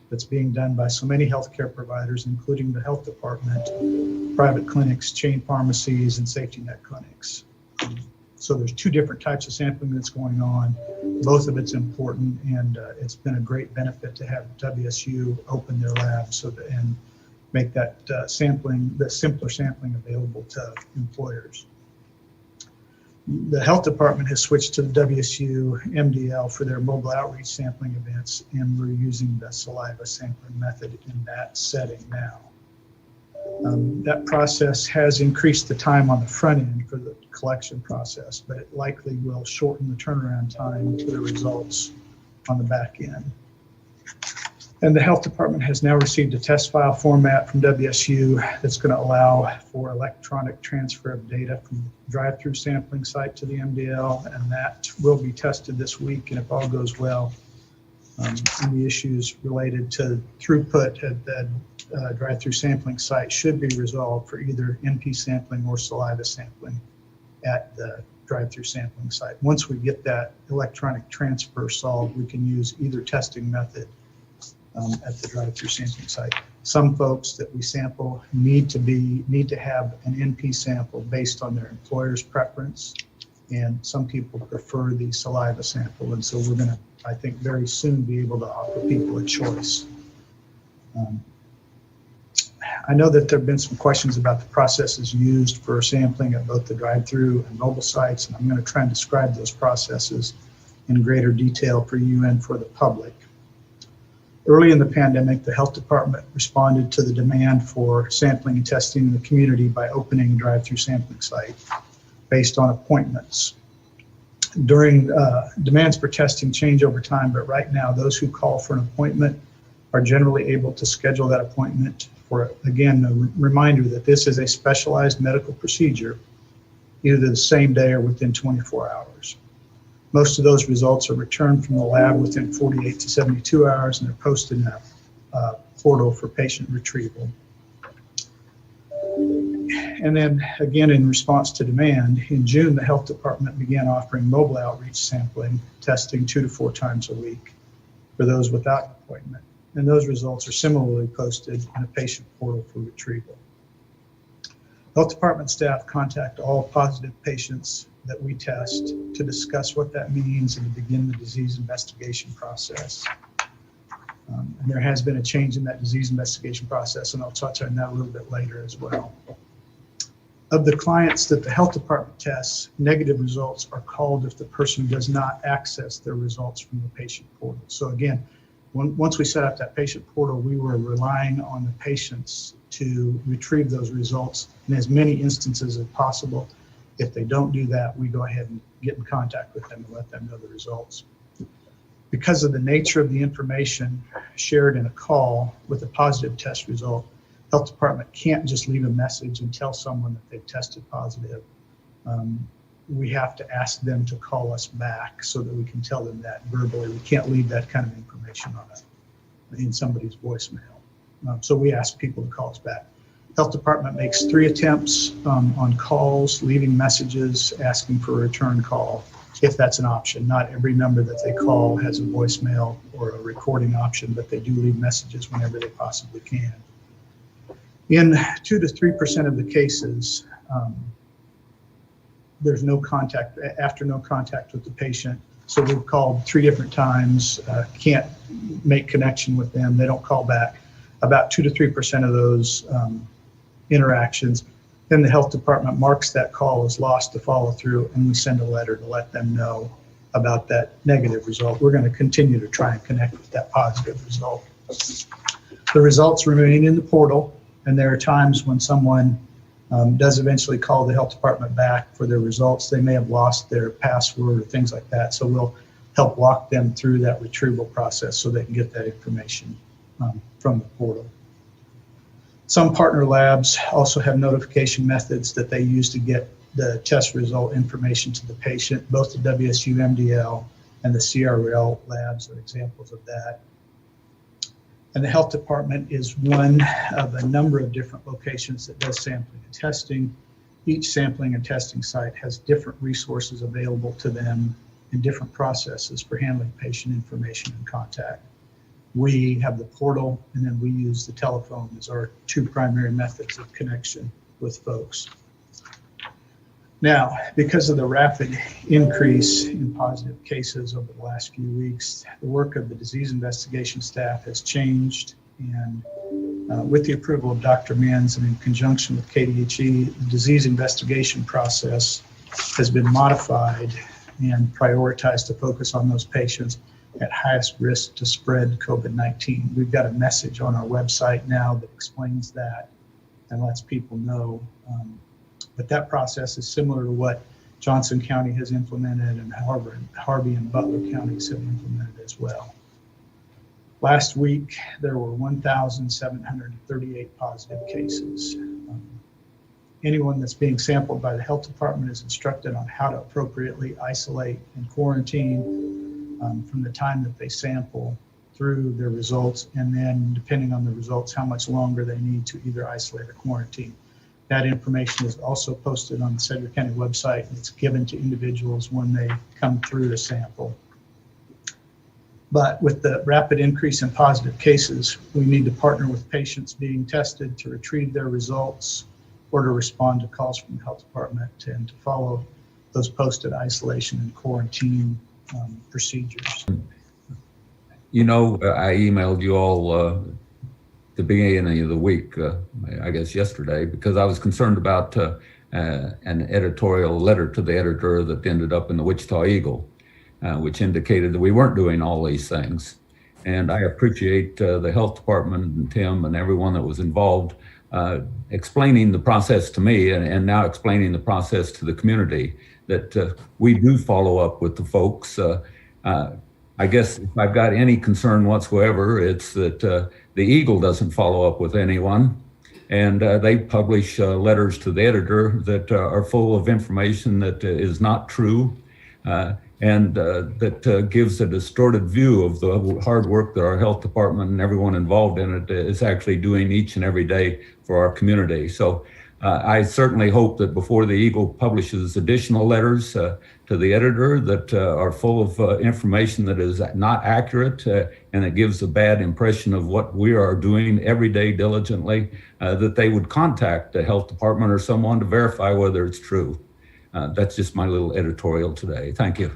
that's being done by so many healthcare providers, including the Health Department, private clinics, chain pharmacies, and safety net clinics. So there's two different types of sampling that's going on. Both of it's important, and it's been a great benefit to have WSU open their lab and make that simpler sampling available to employers. The Health Department has switched to the WSU MDL for their mobile outreach sampling events, and we're using the saliva sampling method in that setting now. That process has increased the time on the front end for the collection process, but it likely will shorten the turnaround time to the results on the back end. And the Health Department has now received a test file format from WSU that's going to allow for electronic transfer of data from the drive-through sampling site to the MDL, and that will be tested this week, and if all goes well, any issues related to throughput at the drive-through sampling site should be resolved for either NP sampling or saliva sampling at the drive-through sampling site. Once we get that electronic transfer solved, we can use either testing method at the drive-through sampling site. Some folks that we sample need to have an NP sample based on their employer's preference. And some people prefer the saliva sample. And so we're going to, I think, very soon be able to offer people a choice. I know that there have been some questions about the processes used for sampling at both the drive-through and mobile sites, and I'm going to try and describe those processes in greater detail for you and for the public. Early in the pandemic, the health department responded to the demand for sampling and testing in the community by opening a drive-through sampling site based on appointments. Demands for testing change over time, but right now, those who call for an appointment are generally able to schedule that appointment for, again, a reminder that this is a specialized medical procedure, either the same day or within 24 hours. Most of those results are returned from the lab within 48 to 72 hours, and they're posted in a portal for patient retrieval. And then again, in response to demand, in June, the health department began offering mobile outreach sampling, testing 2 to 4 times a week for those without an appointment. And those results are similarly posted in a patient portal for retrieval. Health department staff contact all positive patients that we test to discuss what that means and to begin the disease investigation process. And there has been a change in that disease investigation process, and I'll touch on that a little bit later as well. Of the clients that the health department tests, negative results are called if the person does not access their results from the patient portal. So again, once we set up that patient portal, we were relying on the patients to retrieve those results in as many instances as possible. If they don't do that, we go ahead and get in contact with them and let them know the results. Because of the nature of the information shared in a call with a positive test result, health department can't just leave a message and tell someone that they've tested positive. We have to ask them to call us back so that we can tell them that verbally. We can't leave that kind of information in somebody's voicemail. So we ask people to call us back. Health department makes 3 attempts on calls, leaving messages, asking for a return call, if that's an option. Not every number that they call has a voicemail or a recording option, but they do leave messages whenever they possibly can. In 2 to 3% of the cases, there's no contact, after no contact with the patient. So we've called 3 different times, can't make connection with them, they don't call back. About 2 to 3% of those interactions, then the health department marks that call as lost to follow through, and we send a letter to let them know about that negative result. We're going to continue to try and connect with that positive result. The results remain in the portal, and there are times when someone does eventually call the health department back for their results. They may have lost their password or things like that. So we'll help walk them through that retrieval process so they can get that information from the portal. Some partner labs also have notification methods that they use to get the test result information to the patient. Both the WSU MDL and the CRL labs are examples of that. And the health department is one of a number of different locations that does sampling and testing. Each sampling and testing site has different resources available to them and different processes for handling patient information and contact. We have the portal, and then we use the telephone as our 2 primary methods of connection with folks. Now, because of the rapid increase in positive cases over the last few weeks, the work of the disease investigation staff has changed, and with the approval of Dr. Menz and in conjunction with KDHE, the disease investigation process has been modified and prioritized to focus on those patients at highest risk to spread COVID-19. We've got a message on our website now that explains that and lets people know. But that process is similar to what Johnson County has implemented and Harvey and Butler counties have implemented as well. Last week, there were 1,738 positive cases. Anyone that's being sampled by the health department is instructed on how to appropriately isolate and quarantine from the time that they sample through their results, and then depending on the results, how much longer they need to either isolate or quarantine. That information is also posted on the Sedgwick County website, and it's given to individuals when they come through to sample. But with the rapid increase in positive cases, we need to partner with patients being tested to retrieve their results or to respond to calls from the health department and to follow those posted isolation and quarantine procedures. You know, I emailed you all the beginning of the week, I guess yesterday, because I was concerned about an editorial letter to the editor that ended up in the Wichita Eagle, which indicated that we weren't doing all these things. And I appreciate the health department and Tim and everyone that was involved explaining the process to me and now explaining the process to the community, that we do follow up with the folks. I guess if I've got any concern whatsoever, it's that the Eagle doesn't follow up with anyone. And they publish letters to the editor that are full of information that is not true. And that gives a distorted view of the hard work that our health department and everyone involved in it is actually doing each and every day for our community. So I certainly hope that before the Eagle publishes additional letters to the editor that are full of information that is not accurate and it gives a bad impression of what we are doing every day diligently, that they would contact the health department or someone to verify whether it's true. That's just my little editorial today. Thank you.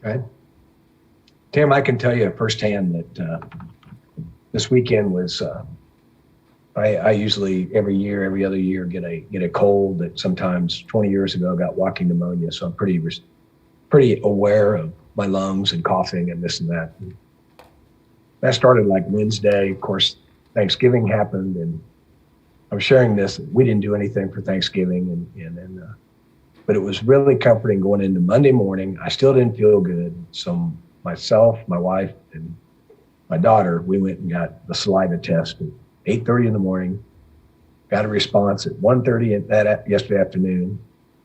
Okay. Tim, I can tell you firsthand that this weekend was, I usually every other year get a cold that sometimes 20 years ago got walking pneumonia. So I'm pretty aware of my lungs and coughing and this and that. And that started like Wednesday. Of course, Thanksgiving happened, and I'm sharing this. We didn't do anything for Thanksgiving, but it was really comforting going into Monday morning. I still didn't feel good. So myself, my wife, and my daughter, we went and got the saliva test at 8:30 in the morning, got a response at 1:30 yesterday afternoon,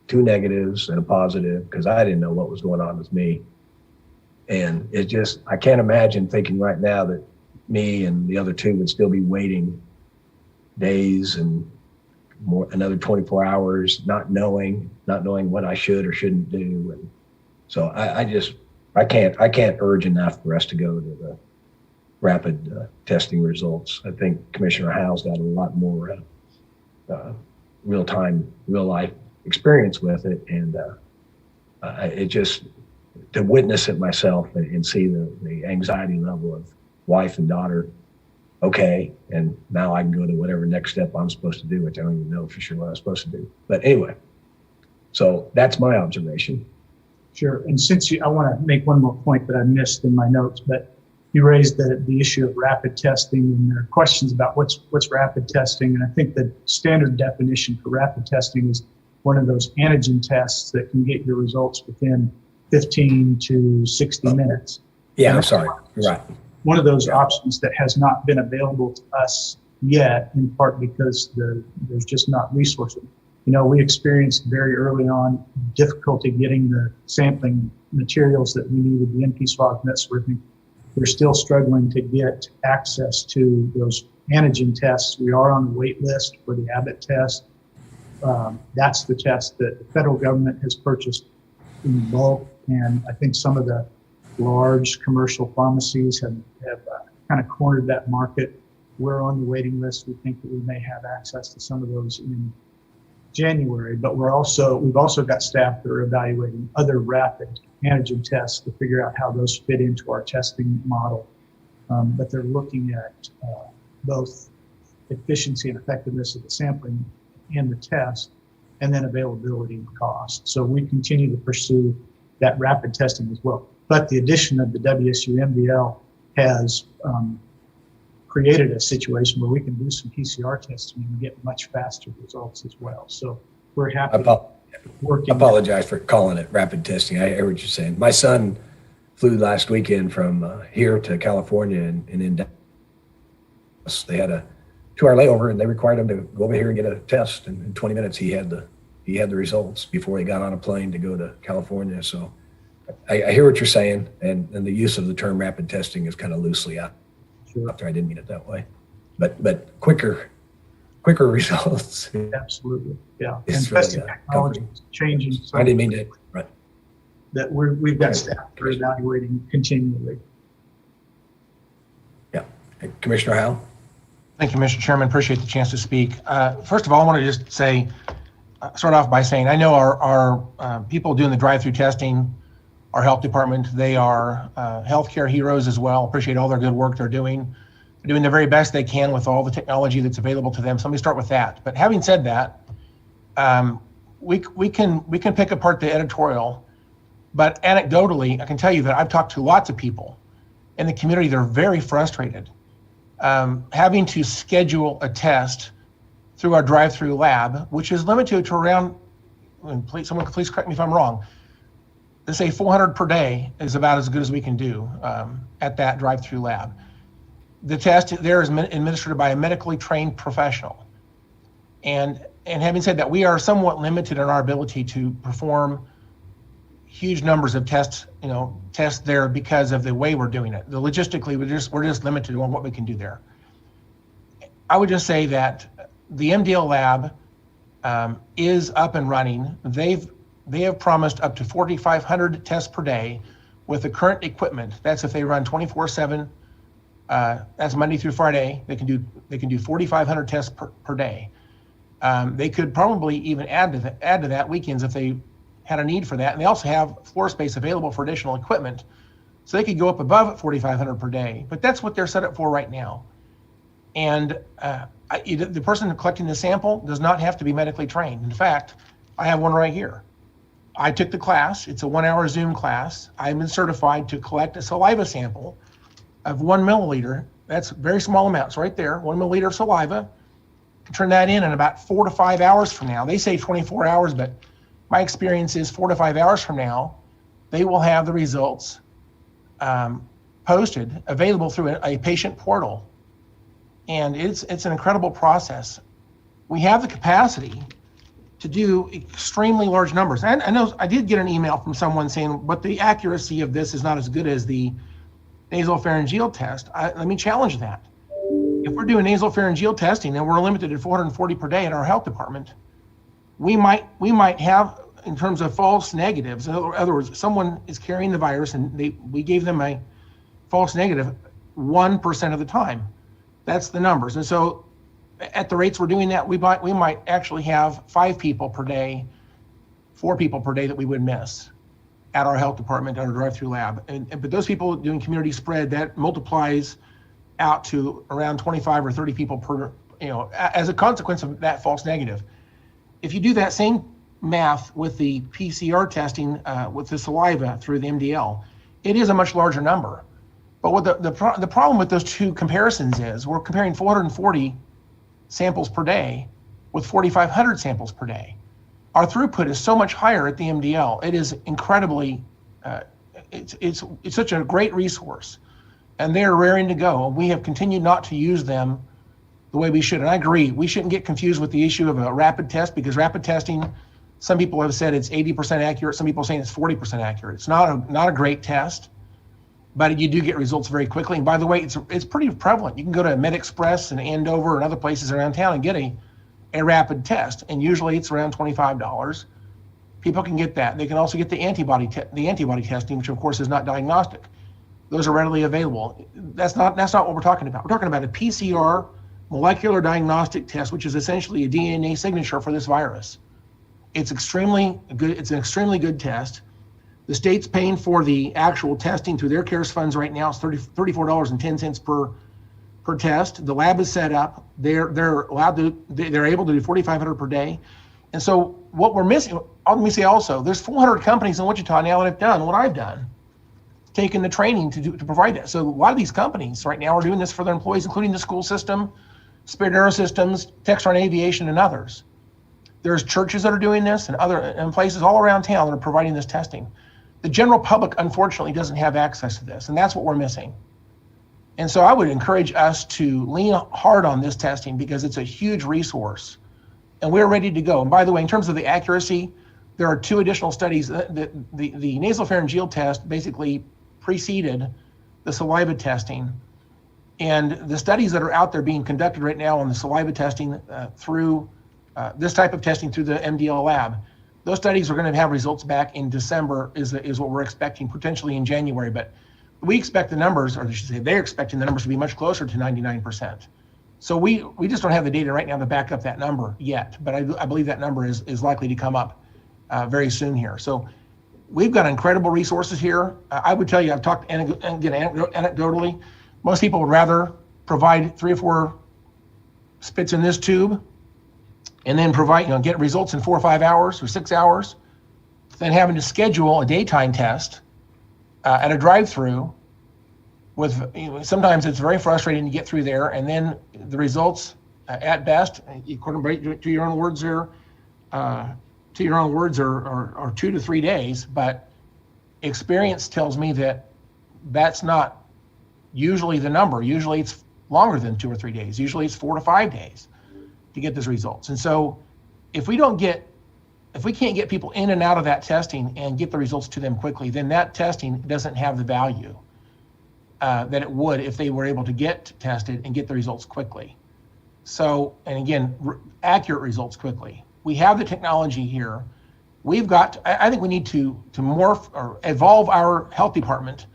2 negatives and a positive, because I didn't know what was going on with me. And it just, I can't imagine thinking right now that me and the other 2 would still be waiting days and more, another 24 hours, not knowing what I should or shouldn't do. And so I can't urge enough for us to go to the rapid testing results. I think Commissioner Howell's got a lot more real life experience with it. And it just, to witness it myself and see the anxiety level of wife and daughter, okay, and now I can go to whatever next step I'm supposed to do, which I don't even know for sure what I'm supposed to do. But anyway, so that's my observation. Sure. And since I want to make one more point that I missed in my notes, but you raised the issue of rapid testing, and there are questions about what's rapid testing. And I think the standard definition for rapid testing is one of those antigen tests that can get your results within 15 to 60 minutes. Yeah, I'm sorry. You're right. One of those options that has not been available to us yet, in part because there's just not resources. You know, we experienced very early on difficulty getting the sampling materials that we needed, the NP swabs and that sort of thing. We're still struggling to get access to those antigen tests. We are on the wait list for the Abbott test. That's the test that the federal government has purchased in bulk, and I think some of the large commercial pharmacies have kind of cornered that market. We're on the waiting list. We think that we may have access to some of those in January, but we've also got staff that are evaluating other rapid antigen tests to figure out how those fit into our testing model. But they're looking at both efficiency and effectiveness of the sampling and the test, and then availability and cost. So we continue to pursue that rapid testing as well. But the addition of the WSU MDL has created a situation where we can do some PCR testing and get much faster results as well. So we're happy working. I apologize for calling it rapid testing. I hear what you're saying. My son flew last weekend from here to California, and in Dallas, they had a 2-hour layover, and they required him to go over here and get a test. And in 20 minutes, he had the results before he got on a plane to go to California. So I hear what you're saying, and the use of the term rapid testing is kind of loosely out there. I didn't mean it that way, but quicker results. Absolutely, yeah. It's and testing technology is changing. I didn't mean to. Right. That we've got staff that are evaluating continually. Yeah, Commissioner Howell. Thank you, Mr. Chairman. Appreciate the chance to speak. First of all, I want to just say start off by saying I know our people doing the drive-through testing, our health department, they are healthcare heroes as well. Appreciate all their good work they're doing. They're doing the very best they can with all the technology that's available to them. So let me start with that. But having said that, we can pick apart the editorial, but anecdotally, I can tell you that I've talked to lots of people in the community that are very frustrated having to schedule a test through our drive-through lab, which is limited to around, and someone please correct me if I'm wrong, let's say 400 per day is about as good as we can do at that drive-through lab. The test there is administered by a medically trained professional. And having said that, we are somewhat limited in our ability to perform huge numbers of tests there because of the way we're doing it. Logistically, we're just limited on what we can do there. I would just say that the MDL lab is up and running. They have promised up to 4,500 tests per day with the current equipment. That's if they run 24/7. That's Monday through Friday. They can do 4,500 tests per day. They could probably even add to that weekends if they had a need for that. And they also have floor space available for additional equipment. So they could go up above 4,500 per day, but that's what they're set up for right now. And the person collecting the sample does not have to be medically trained. In fact, I have one right here. I took the class. It's a 1-hour Zoom class. I've been certified to collect a saliva sample of 1 milliliter. That's very small amounts right there, 1 milliliter of saliva. Turn that in about 4 to 5 hours from now. They say 24 hours, but my experience is 4 to 5 hours from now, they will have the results posted, available through a patient portal. And it's an incredible process. We have the capacity to do extremely large numbers. And I know I did get an email from someone saying, but the accuracy of this is not as good as the nasopharyngeal test. Let me challenge that. If we're doing nasopharyngeal testing and we're limited to 440 per day in our health department, we might have, in terms of false negatives, in other words, someone is carrying the virus and we gave them a false negative 1% of the time. That's the numbers. And so at the rates we're doing that, we might actually have 5 people per day, 4 people per day that we would miss at our health department, at our drive-through lab. But those people doing community spread, that multiplies out to around 25 or 30 people per, as a consequence of that false negative. If you do that same math with the PCR testing with the saliva through the MDL, it is a much larger number. But what the problem with those two comparisons is we're comparing 440 samples per day with 4,500 samples per day. Our throughput is so much higher at the MDL. It is incredibly, it's such a great resource, and they're raring to go. We have continued not to use them the way we should. And I agree, we shouldn't get confused with the issue of a rapid test, because rapid testing, some people have said it's 80% accurate. Some people are saying it's 40% accurate. It's not a great test, but you do get results very quickly. And by the way, it's pretty prevalent. You can go to MedExpress and Andover and other places around town and get a rapid test, and usually it's around $25. People can get that. They can also get the antibody testing, which of course is not diagnostic. Those are readily available. That's not what we're talking about. We're talking about a PCR molecular diagnostic test, which is essentially a DNA signature for this virus. It's extremely good. It's an extremely good test. The state's paying for the actual testing through their CARES funds right now. It's $34.10 per test. The lab is set up. They're able to do 4,500 per day. And so what we're missing, let me say also, there's 400 companies in Wichita now that have done what I've done, taken the training to provide that. So a lot of these companies right now are doing this for their employees, including the school system, Spirit Aerosystems, Textron Aviation, and others. There's churches that are doing this and places all around town that are providing this testing. The general public, unfortunately, doesn't have access to this, and that's what we're missing. And so I would encourage us to lean hard on this testing because it's a huge resource, and we're ready to go. And by the way, in terms of the accuracy, there are 2 additional studies. The nasopharyngeal test basically preceded the saliva testing. And the studies that are out there being conducted right now on the saliva testing through this type of testing through the MDL lab, those studies are going to have results back in December is what we're expecting, potentially in January. But we expect the numbers, or I should say they're expecting the numbers to be much closer to 99%. So we just don't have the data right now to back up that number yet, but I believe that number is likely to come up very soon here. So we've got incredible resources here. I would tell you, I've talked anecdotally, most people would rather provide 3 or 4 spits in this tube and then get results in 4 or 5 hours or 6 hours than having to schedule a daytime test at a drive-through with, sometimes it's very frustrating to get through there, and then the results at best, according to your own words there, are 2 to 3 days, but experience tells me that that's not usually the number. Usually it's longer than 2 or 3 days. Usually it's 4 to 5 days to get those results. And so if we can't get people in and out of that testing and get the results to them quickly, then that testing doesn't have the value that it would if they were able to get tested and get the results quickly. So, and again, accurate results quickly. We have the technology here. I think we need to morph or evolve our health department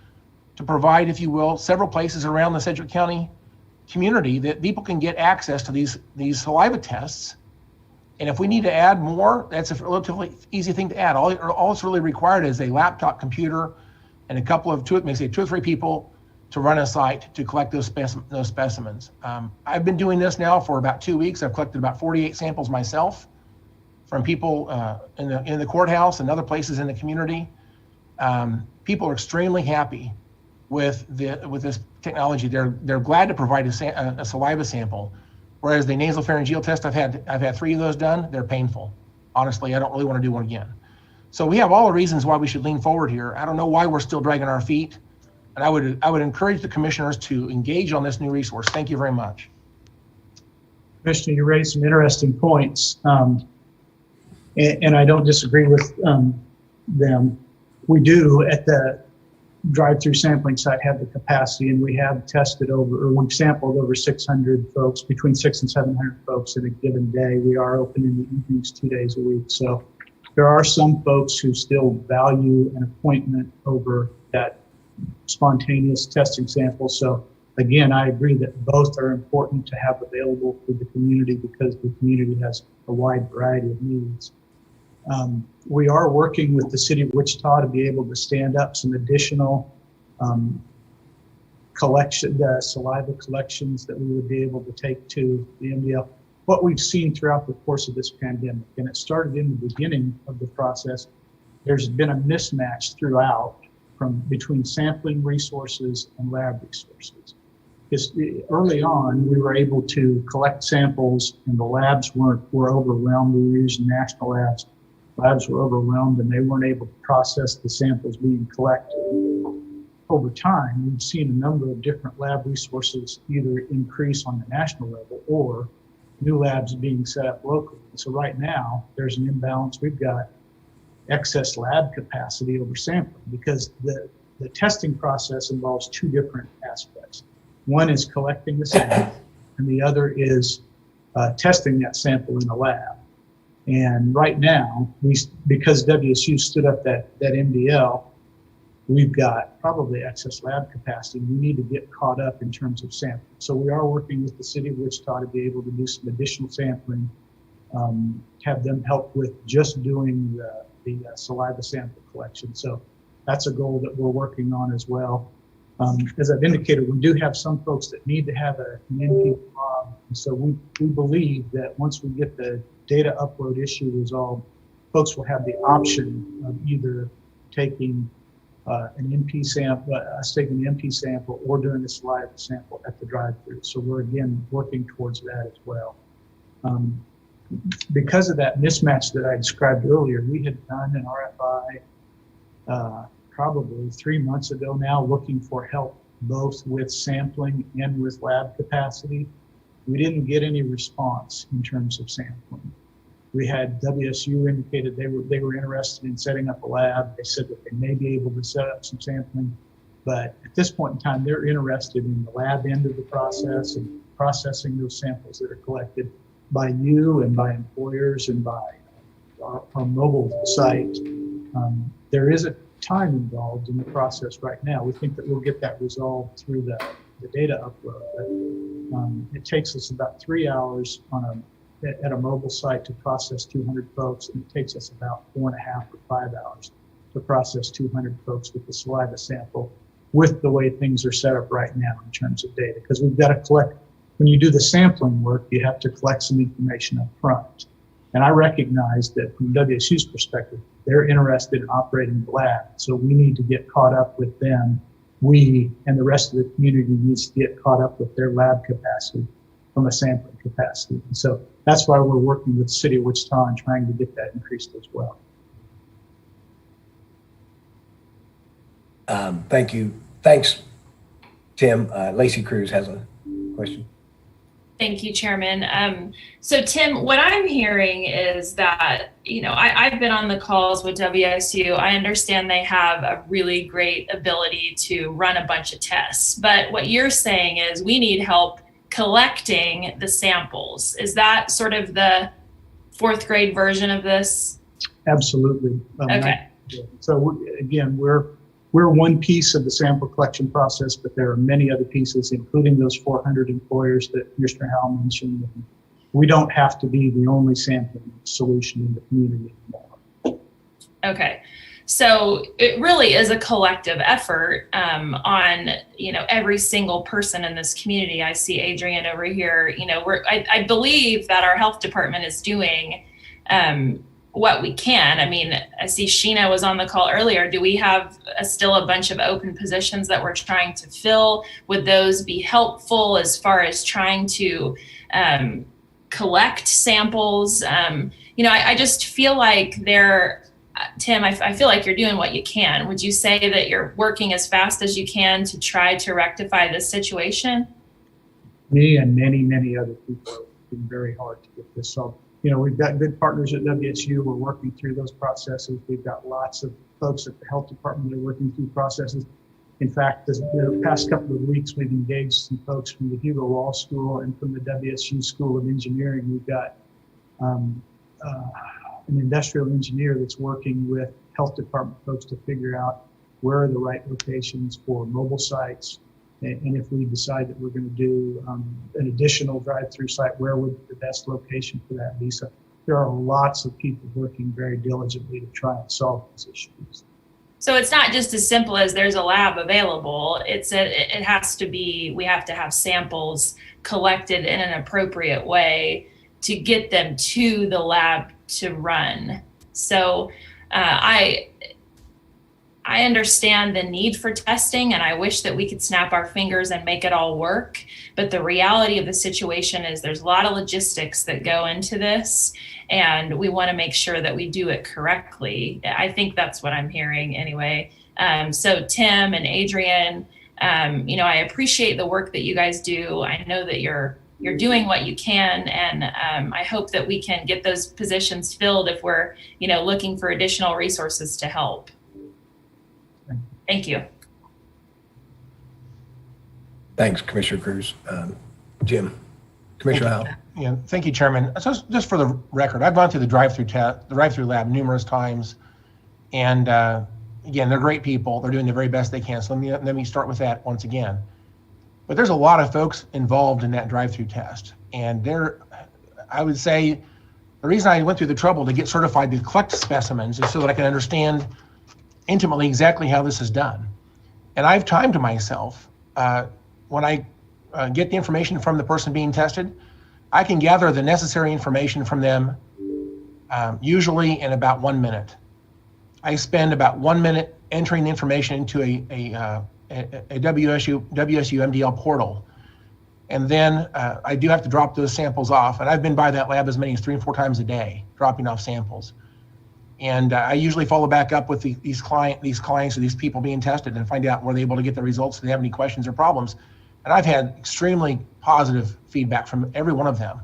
to provide, if you will, several places around the Sedgwick County community that people can get access to these saliva tests. And if we need to add more, that's a relatively easy thing to add. All it's really required is a laptop computer and a couple of 2 or 3 people to run a site to collect those specimens. I've been doing this now for about 2 weeks. I've collected about 48 samples myself from people in the courthouse and other places in the community. People are extremely happy with this technology. They're glad to provide a saliva sample, whereas the nasopharyngeal test, I've had 3 of those done. They're painful. Honestly, I don't really want to do one again. So we have all the reasons why we should lean forward here. I don't know why we're still dragging our feet. And I would encourage the commissioners to engage on this new resource. Thank you very much. Commissioner, you raised some interesting points, and I don't disagree with them. We do at the drive-through sampling site have the capacity, and we have we've sampled over 600 folks, between 600 and 700 folks in a given day. We are open in the evenings 2 days a week. So there are some folks who still value an appointment over that spontaneous testing sample. So again, I agree that both are important to have available for the community because the community has a wide variety of needs. We are working with the city of Wichita to be able to stand up some additional saliva collections that we would be able to take to the MDL. What we've seen throughout the course of this pandemic, and it started in the beginning of the process, there's been a mismatch throughout between sampling resources and lab resources. Because early on, we were able to collect samples and the labs were overwhelmed. We were using national labs. Labs were overwhelmed and they weren't able to process the samples being collected. Over time, we've seen a number of different lab resources either increase on the national level or new labs being set up locally. So right now, there's an imbalance. We've got excess lab capacity over sampling because the testing process involves 2 different aspects. One is collecting the sample and the other is testing that sample in a lab. And right now, because WSU stood up that MDL, we've got probably excess lab capacity. We need to get caught up in terms of sampling. So we are working with the city of Wichita to be able to do some additional sampling, have them help with just doing the saliva sample collection. So that's a goal that we're working on as well. As I've indicated, we do have some folks that need to have an NP swab. So we believe that once we get the data upload issue resolved, folks will have the option of either taking an NP sample, or doing a saliva sample at the drive-through. So we're again working towards that as well. Because of that mismatch that I described earlier, we had done an RFI probably 3 months ago now, looking for help both with sampling and with lab capacity. We didn't get any response in terms of sampling. We had WSU indicated they were interested in setting up a lab. They said that they may be able to set up some sampling, but at this point in time, they're interested in the lab end of the process and processing those samples that are collected by you and by employers and by our mobile site. There is a time involved in the process right now. We think that we'll get that resolved through the the data upload. But it takes us about 3 hours at a mobile site to process 200 folks, and it takes us about 4.5 or 5 hours to process 200 folks with the saliva sample, with the way things are set up right now in terms of data. Because we've got to collect, when you do the sampling work, you have to collect some information up front. And I recognize that from WSU's perspective, they're interested in operating the lab. So we need to get caught up with them. We and the rest of the community needs to get caught up with their lab capacity from a sampling capacity. And so that's why we're working with the city of Wichita and trying to get that increased as well. Thank you. Thanks, Tim. Lacey Cruz has a question. Thank you, Chairman. So Tim, what I'm hearing is that, I've been on the calls with WSU. I understand they have a really great ability to run a bunch of tests, but what you're saying is we need help collecting the samples. Is that sort of the fourth grade version of this? Absolutely. Okay. So again, we're one piece of the sample collection process, but there are many other pieces, including those 400 employers that Mr. Howell mentioned. We don't have to be the only sampling solution in the community anymore. Okay. So it really is a collective effort on, every single person in this community. I see Adrian over here. I believe that our health department is doing what we can. I mean, I see Sheena was on the call earlier. Do we have still a bunch of open positions that we're trying to fill? Would those be helpful as far as trying to collect samples? I just feel like Tim, I feel like you're doing what you can. Would you say that you're working as fast as you can to try to rectify this situation? Me and many, many other people are working very hard to get this solved. We've got good partners at WSU. We're working through those processes. We've got lots of folks at the health department that are working through processes. In fact, the past couple of weeks, we've engaged some folks from the Hugo Law School and from the WSU School of Engineering. We've got an industrial engineer that's working with health department folks to figure out where are the right locations for mobile sites. And if we decide that we're going to do an additional drive-through site, where would the best location for that be? So there are lots of people working very diligently to try and solve these issues. So it's not just as simple as there's a lab available. It has to be, we have to have samples collected in an appropriate way to get them to the lab to run. So I understand the need for testing, and I wish that we could snap our fingers and make it all work. But the reality of the situation is there's a lot of logistics that go into this, and we want to make sure that we do it correctly. I think that's what I'm hearing anyway. So Tim and Adrian, I appreciate the work that you guys do. I know that you're doing what you can, and I hope that we can get those positions filled if we're, looking for additional resources to help. Thank you. Thanks, Commissioner Cruz. Jim, Commissioner Howell. Yeah, thank you, Chairman. Just for the record, I've gone through the drive-through lab numerous times, and again, they're great people. They're doing the very best they can. So let me start with that once again. But there's a lot of folks involved in that drive-through test, and I would say the reason I went through the trouble to get certified to collect specimens is so that I can understand intimately exactly how this is done. And I've timed myself. When I get the information from the person being tested, I can gather the necessary information from them usually in about 1 minute. I spend about 1 minute entering the information into a WSU MDL portal. And then I do have to drop those samples off. And I've been by that lab as many as 3 and 4 times a day, dropping off samples. And I usually follow back up with these clients or these people being tested and find out were they able to get the results, if they have any questions or problems. And I've had extremely positive feedback from every one of them.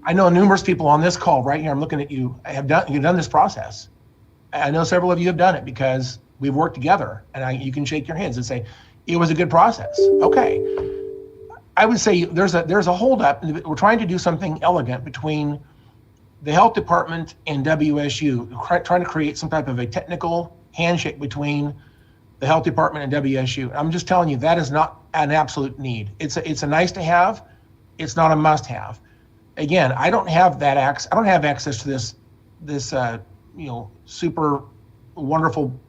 I know numerous people on this call right here, I'm looking at you, you've done this process. I know several of you have done it because we've worked together, and you can shake your hands and say, it was a good process. Okay. I would say there's a holdup. We're trying to do something elegant between the health department and WSU, trying to create some type of a technical handshake between the health department and WSU. I'm just telling you, that is not an absolute need. It's a nice to have. It's not a must have. Again, I don't have access to this super wonderful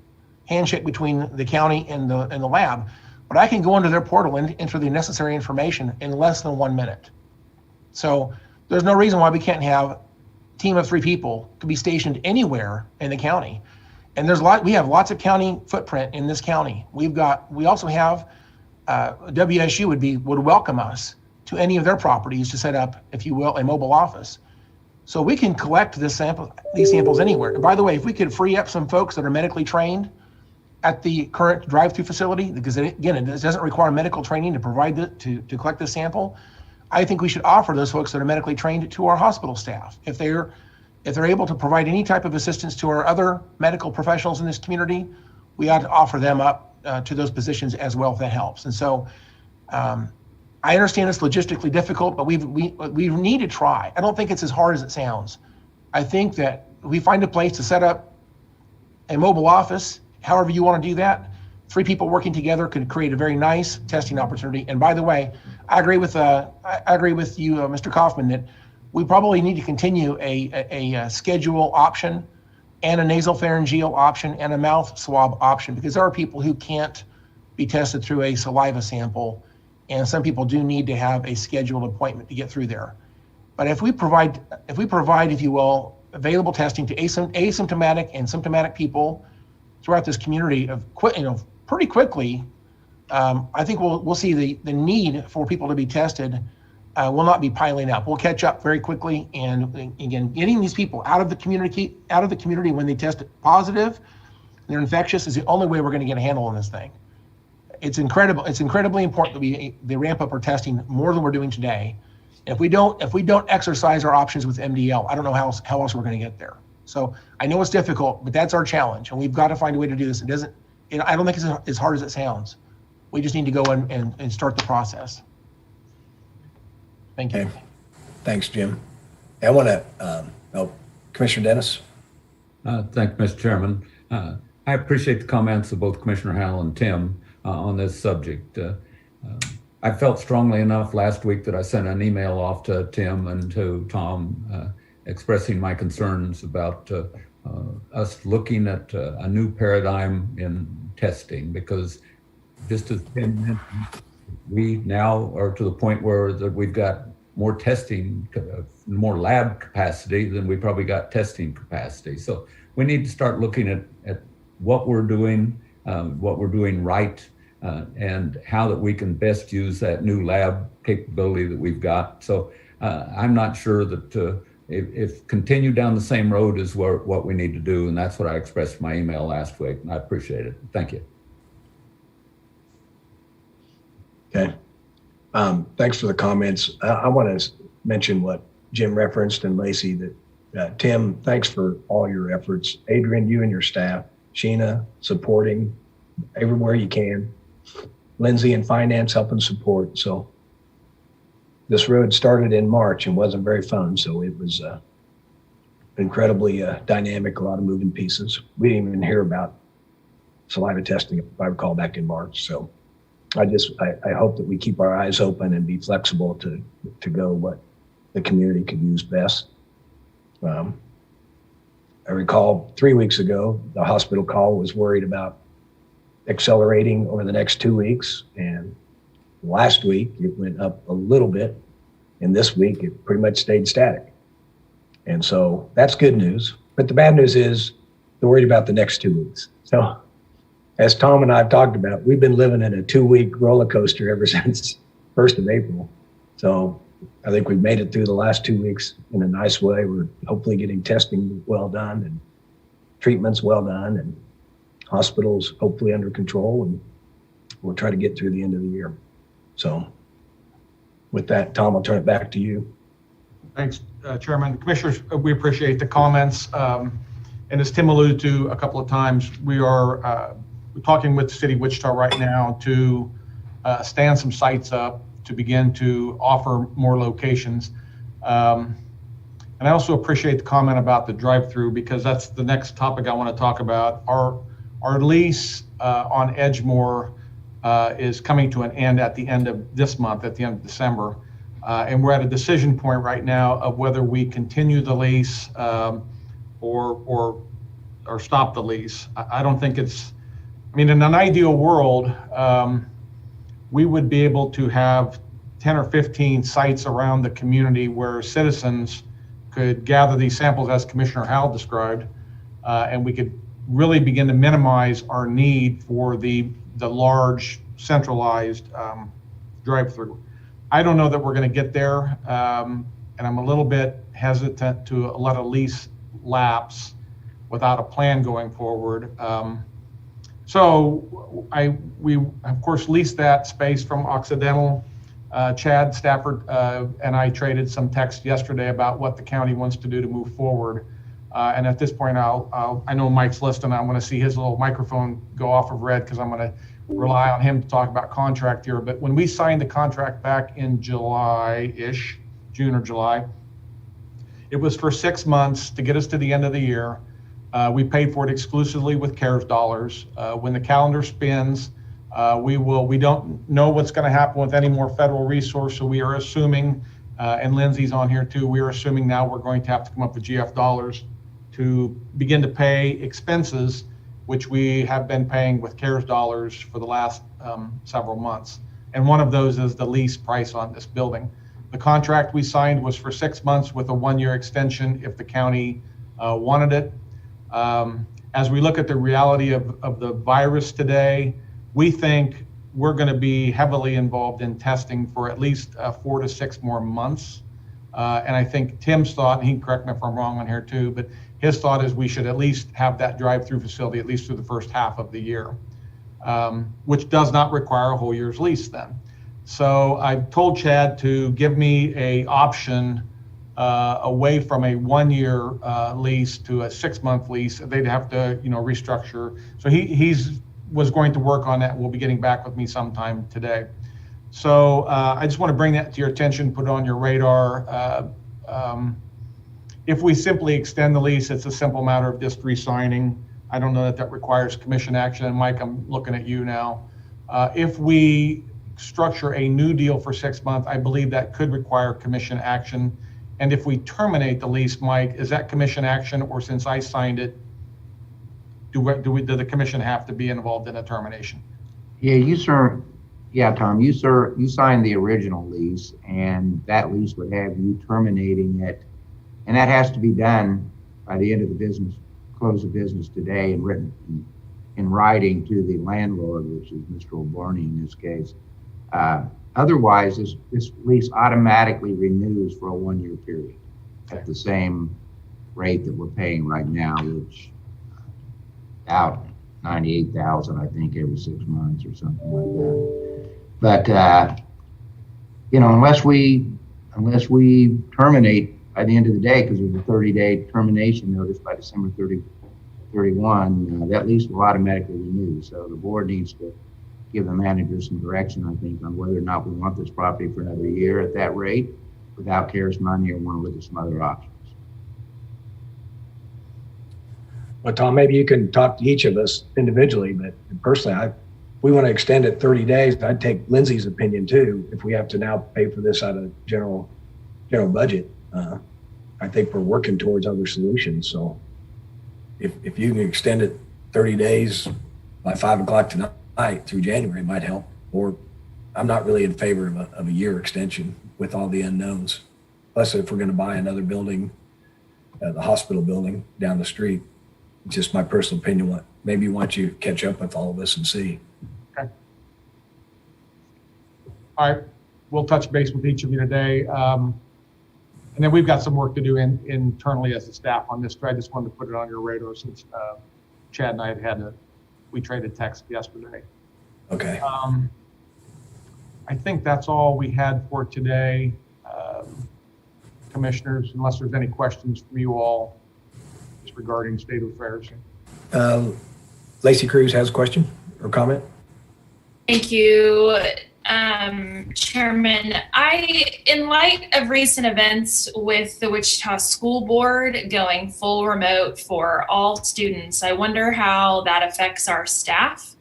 handshake between the county and the lab, but I can go into their portal and enter the necessary information in less than 1 minute. So there's no reason why we can't have a team of 3 people to be stationed anywhere in the county. And we have lots of county footprint in this county. We also have WSU would welcome us to any of their properties to set up, if you will, a mobile office. So we can collect these samples anywhere. And by the way, if we could free up some folks that are medically trained at the current drive-through facility, because it doesn't require medical training to provide to collect this sample, I think we should offer those folks that are medically trained to our hospital staff. If they're able to provide any type of assistance to our other medical professionals in this community, we ought to offer them up to those positions as well, if that helps. And so I understand it's logistically difficult, but we need to try. I don't think it's as hard as it sounds. I think that we find a place to set up a mobile office, however you want to do that, 3 people working together could create a very nice testing opportunity. And by the way, I agree with you, Mr. Kaufman, that we probably need to continue a schedule option and a nasopharyngeal option and a mouth swab option, because there are people who can't be tested through a saliva sample, and some people do need to have a scheduled appointment to get through there. But if we provide, if you will, available testing to asymptomatic and symptomatic people throughout this community pretty quickly, I think we'll see the need for people to be tested will not be piling up. We'll catch up very quickly, and again, getting these people out of the community when they test positive and they're infectious is the only way we're going to get a handle on this thing. It's incredible. It's incredibly important that they ramp up our testing more than we're doing today. If we don't exercise our options with MDL, I don't know how else we're going to get there. So I know it's difficult, but that's our challenge, and we've got to find a way to do this. I don't think it's as hard as it sounds. We just need to go and start the process. Thank you. Okay. Thanks, Jim. I want to, Commissioner Dennis. Thank you, Mr. Chairman. I appreciate the comments of both Commissioner Howell and Tim on this subject. I felt strongly enough last week that I sent an email off to Tim and to Tom expressing my concerns about us looking at a new paradigm in testing, because just as Tim mentioned, we now are to the point where we've got more testing, more lab capacity than we probably got testing capacity. So we need to start looking at what we're doing right, and how that we can best use that new lab capability that we've got. So I'm not sure that if continue down the same road is what we need to do, and that's what I expressed in my email last week, and I appreciate it. Thank you. Okay. Thanks for the comments. I want to mention what Jim referenced, and Lacey, that Tim, thanks for all your efforts. Adrian, you and your staff, Sheena, supporting everywhere you can. Lindsay in finance, helping support. So this road started in March and wasn't very fun. So it was incredibly dynamic, a lot of moving pieces. We didn't even hear about saliva testing, if I recall, back in March. So I hope that we keep our eyes open and be flexible to go what the community could use best. I recall 3 weeks ago, the hospital call was worried about accelerating over the next 2 weeks. And last week it went up a little bit. And this week it pretty much stayed static. And so that's good news. But the bad news is they're worried about the next 2 weeks. So as Tom and I have talked about, we've been living in a 2-week roller coaster ever since 1st of April. So I think we've made it through the last 2 weeks in a nice way. We're hopefully getting testing well done and treatments well done, and hospitals hopefully under control, and we'll try to get through the end of the year. So with that, Tom, I'll turn it back to you. Thanks, Chairman. Commissioners, we appreciate the comments. And as Tim alluded to a couple of times, we're talking with the City of Wichita right now to stand some sites up to begin to offer more locations. And I also appreciate the comment about the drive-through, because that's the next topic I want to talk about. Our lease on Edgemore is coming to an end at the end of this month, at the end of December. And we're at a decision point right now of whether we continue the lease or stop the lease. I don't think it's, I mean, in an ideal world, we would be able to have 10 or 15 sites around the community where citizens could gather these samples as Commissioner Howell described, and we could really begin to minimize our need for the large centralized drive-through. I don't know that we're going to get there, and I'm a little bit hesitant to let a lease lapse without a plan going forward. So we of course leased that space from Occidental. Chad Stafford and I traded some text yesterday about what the county wants to do to move forward. And at this point, I know Mike's listening. I'm going to see his little microphone go off of red because I'm going to rely on him to talk about contract here. But when we signed the contract back in July-ish, June or July, it was for 6 months to get us to the end of the year. We paid for it exclusively with CARES dollars. When the calendar spins, we don't know what's going to happen with any more federal resource, so we are assuming, and Lindsay's on here too, we are assuming now we're going to have to come up with GF dollars to begin to pay expenses, which we have been paying with CARES dollars for the last several months. And one of those is the lease price on this building. The contract we signed was for 6 months with a 1-year extension if the county wanted it. As we look at the reality of the virus today, we think we're going to be heavily involved in testing for at least 4 to 6 more months. And I think Tim's thought, and he can correct me if I'm wrong on here too, but his thought is we should at least have that drive-through facility at least through the first half of the year, which does not require a whole year's lease then. So I've told Chad to give me a option away from a 1-year lease to a 6-month lease. They'd have to, restructure. So he's was going to work on that. Will be getting back with me sometime today. So I just want to bring that to your attention, put it on your radar. If we simply extend the lease, it's a simple matter of just re-signing. I don't know that requires commission action. And Mike, I'm looking at you now. If we structure a new deal for 6 months, I believe that could require commission action. And if we terminate the lease, Mike, is that commission action, or since I signed it, do the commission have to be involved in a termination? Yeah, Tom, you signed the original lease, and that lease would have you terminating it. And that has to be done by the end of the close of business today, and written in writing to the landlord, which is Mr. O'Barney in this case. Otherwise, this lease automatically renews for a 1-year period at the same rate that we're paying right now, which about $98,000, I think, every 6 months or something like that. But unless we terminate by the end of the day, because there's a 30-day termination notice by December 31, that lease will automatically renew. So the board needs to give the manager some direction, I think, on whether or not we want this property for another year at that rate without CARES money, or want to look at some other options. Well, Tom, maybe you can talk to each of us individually, but personally, we want to extend it 30 days. I'd take Lindsay's opinion too. If we have to now pay for this out of general budget, I think we're working towards other solutions. So if you can extend it 30 days by 5 o'clock tonight through January, it might help. Or I'm not really in favor of a year extension with all the unknowns. Plus, if we're going to buy another building, the hospital building down the street, just my personal opinion, maybe once you catch up with all of us and see. Okay. All right. We'll touch base with each of you today. And then we've got some work to do internally as a staff on this. I just wanted to put it on your radar since Chad and I we traded text yesterday. Okay. I think that's all we had for today. Commissioners, unless there's any questions from you all regarding state of affairs. Lacey Cruz has a question or comment. Thank you, Chairman. In light of recent events with the Wichita School Board going full remote for all students, I wonder how that affects our staff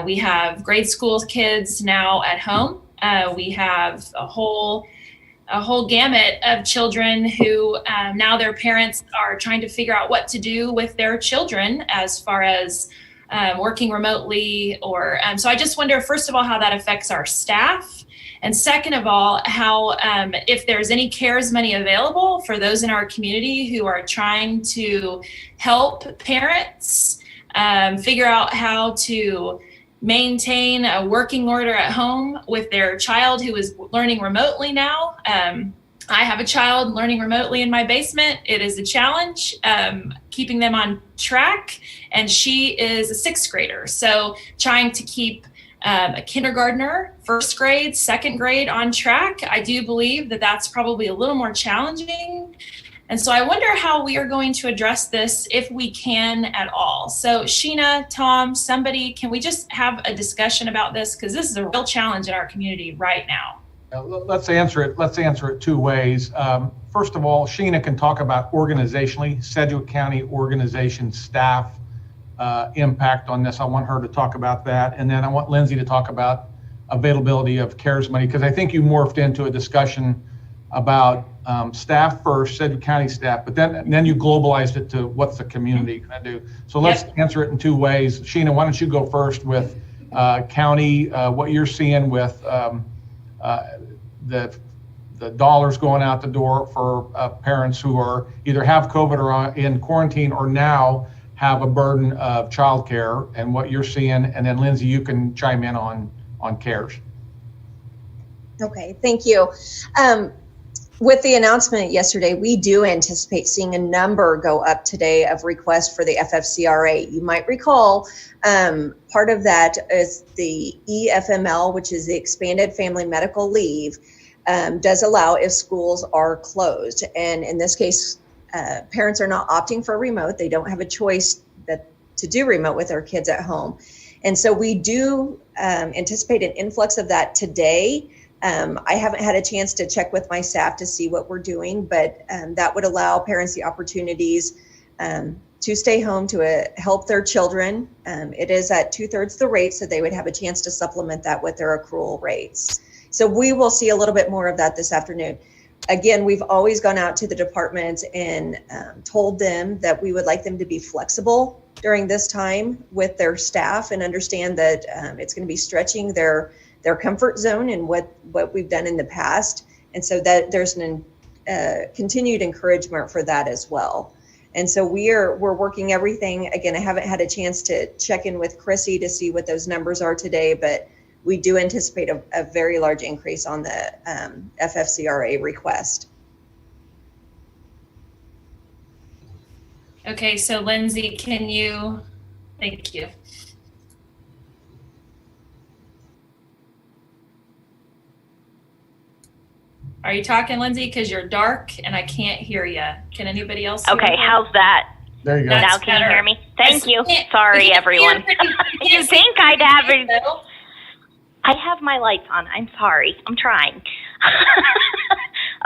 We have grade school kids now at home. We have a whole gamut of children who now their parents are trying to figure out what to do with their children as far as working remotely so I just wonder, first of all, how that affects our staff. And second of all, how if there's any CARES money available for those in our community who are trying to help parents figure out how to maintain a working order at home with their child who is learning remotely now. I have a child learning remotely in my basement. It is a challenge keeping them on track, and she is a sixth grader. So trying to keep a kindergartner, first grade, second grade on track, I do believe that that's probably a little more challenging. And so I wonder how we are going to address this, if we can at all. So Sheena, Tom, somebody, can we just have a discussion about this? Because this is a real challenge in our community right now. Let's answer it two ways. First of all, Sheena can talk about organizationally, Sedgwick County organization staff impact on this. I want her to talk about that. And then I want Lindsay to talk about availability of CARES money, because I think you morphed into a discussion about staff first, Sedgwick County staff, but then you globalized it to what's the community going to do. So let's answer it in two ways. Sheena, why don't you go first with county, what you're seeing with the dollars going out the door for parents who are either have COVID or are in quarantine or now have a burden of childcare, and what you're seeing. And then Lindsay, you can chime in on CARES. Okay, thank you. With the announcement yesterday, we do anticipate seeing a number go up today of requests for the FFCRA. You might recall part of that is the EFML, which is the Expanded Family Medical Leave, does allow if schools are closed. And in this case, parents are not opting for remote. They don't have a choice to do remote with their kids at home. And so we do anticipate an influx of that today. I haven't had a chance to check with my staff to see what we're doing, but that would allow parents the opportunities to stay home to help their children. It is at 2/3 the rate, so they would have a chance to supplement that with their accrual rates. So we will see a little bit more of that this afternoon. Again, we've always gone out to the departments and told them that we would like them to be flexible during this time with their staff and understand that it's going to be stretching their comfort zone and what we've done in the past. And so that there's an continued encouragement for that as well. And so we're working everything. Again, I haven't had a chance to check in with Chrissy to see what those numbers are today, but we do anticipate a very large increase on the FFCRA request. Okay, so Lindsay, thank you. Are you talking, Lindsay? Because you're dark and I can't hear you. Can anybody else hear Okay, you? how's that? There you go. Now can you hear me? Thank you. Sorry, everyone. You think I'd have it? I have my lights on. I'm sorry. I'm trying.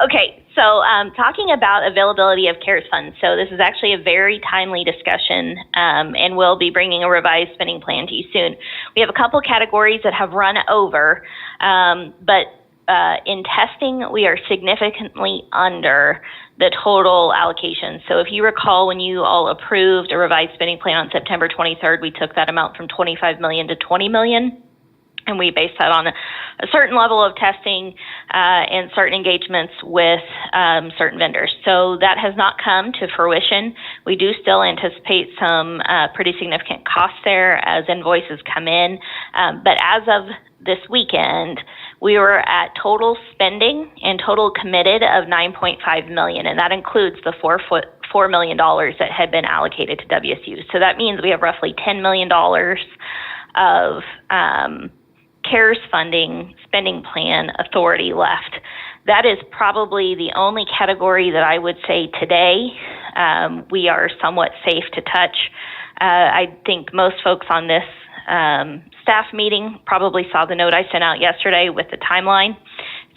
Okay, so talking about availability of CARES funds. So this is actually a very timely discussion, and we'll be bringing a revised spending plan to you soon. We have a couple categories that have run over, but in testing, we are significantly under the total allocation. So if you recall, when you all approved a revised spending plan on September 23rd, we took that amount from 25 million to 20 million. And we based that on a certain level of testing and certain engagements with certain vendors. So that has not come to fruition. We do still anticipate some pretty significant costs there as invoices come in. But as of this weekend, we were at total spending and total committed of 9.5 million, and that includes the $4 million that had been allocated to WSU. So that means we have roughly $10 million of CARES funding spending plan authority left. That is probably the only category that I would say today we are somewhat safe to touch. I think most folks on this staff meeting probably saw the note I sent out yesterday with the timeline.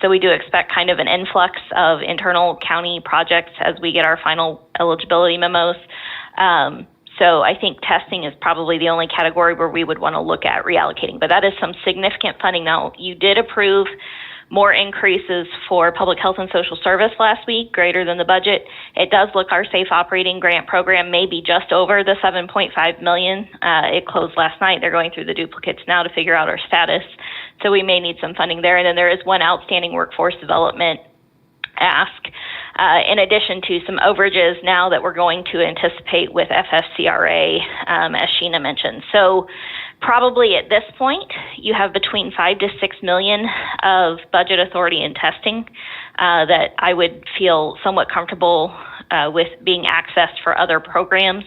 So we do expect kind of an influx of internal county projects as we get our final eligibility memos. So I think testing is probably the only category where we would want to look at reallocating, but that is some significant funding. Now, you did approve more increases for public health and social service last week, greater than the budget. It does look our safe operating grant program may be just over the $7.5 million. It closed last night. They're going through the duplicates now to figure out our status. So we may need some funding there. And then there is one outstanding workforce development ask, in addition to some overages now that we're going to anticipate with FFCRA, as Sheena mentioned. So probably at this point, you have between 5 to 6 million of budget authority in testing that I would feel somewhat comfortable with being accessed for other programs.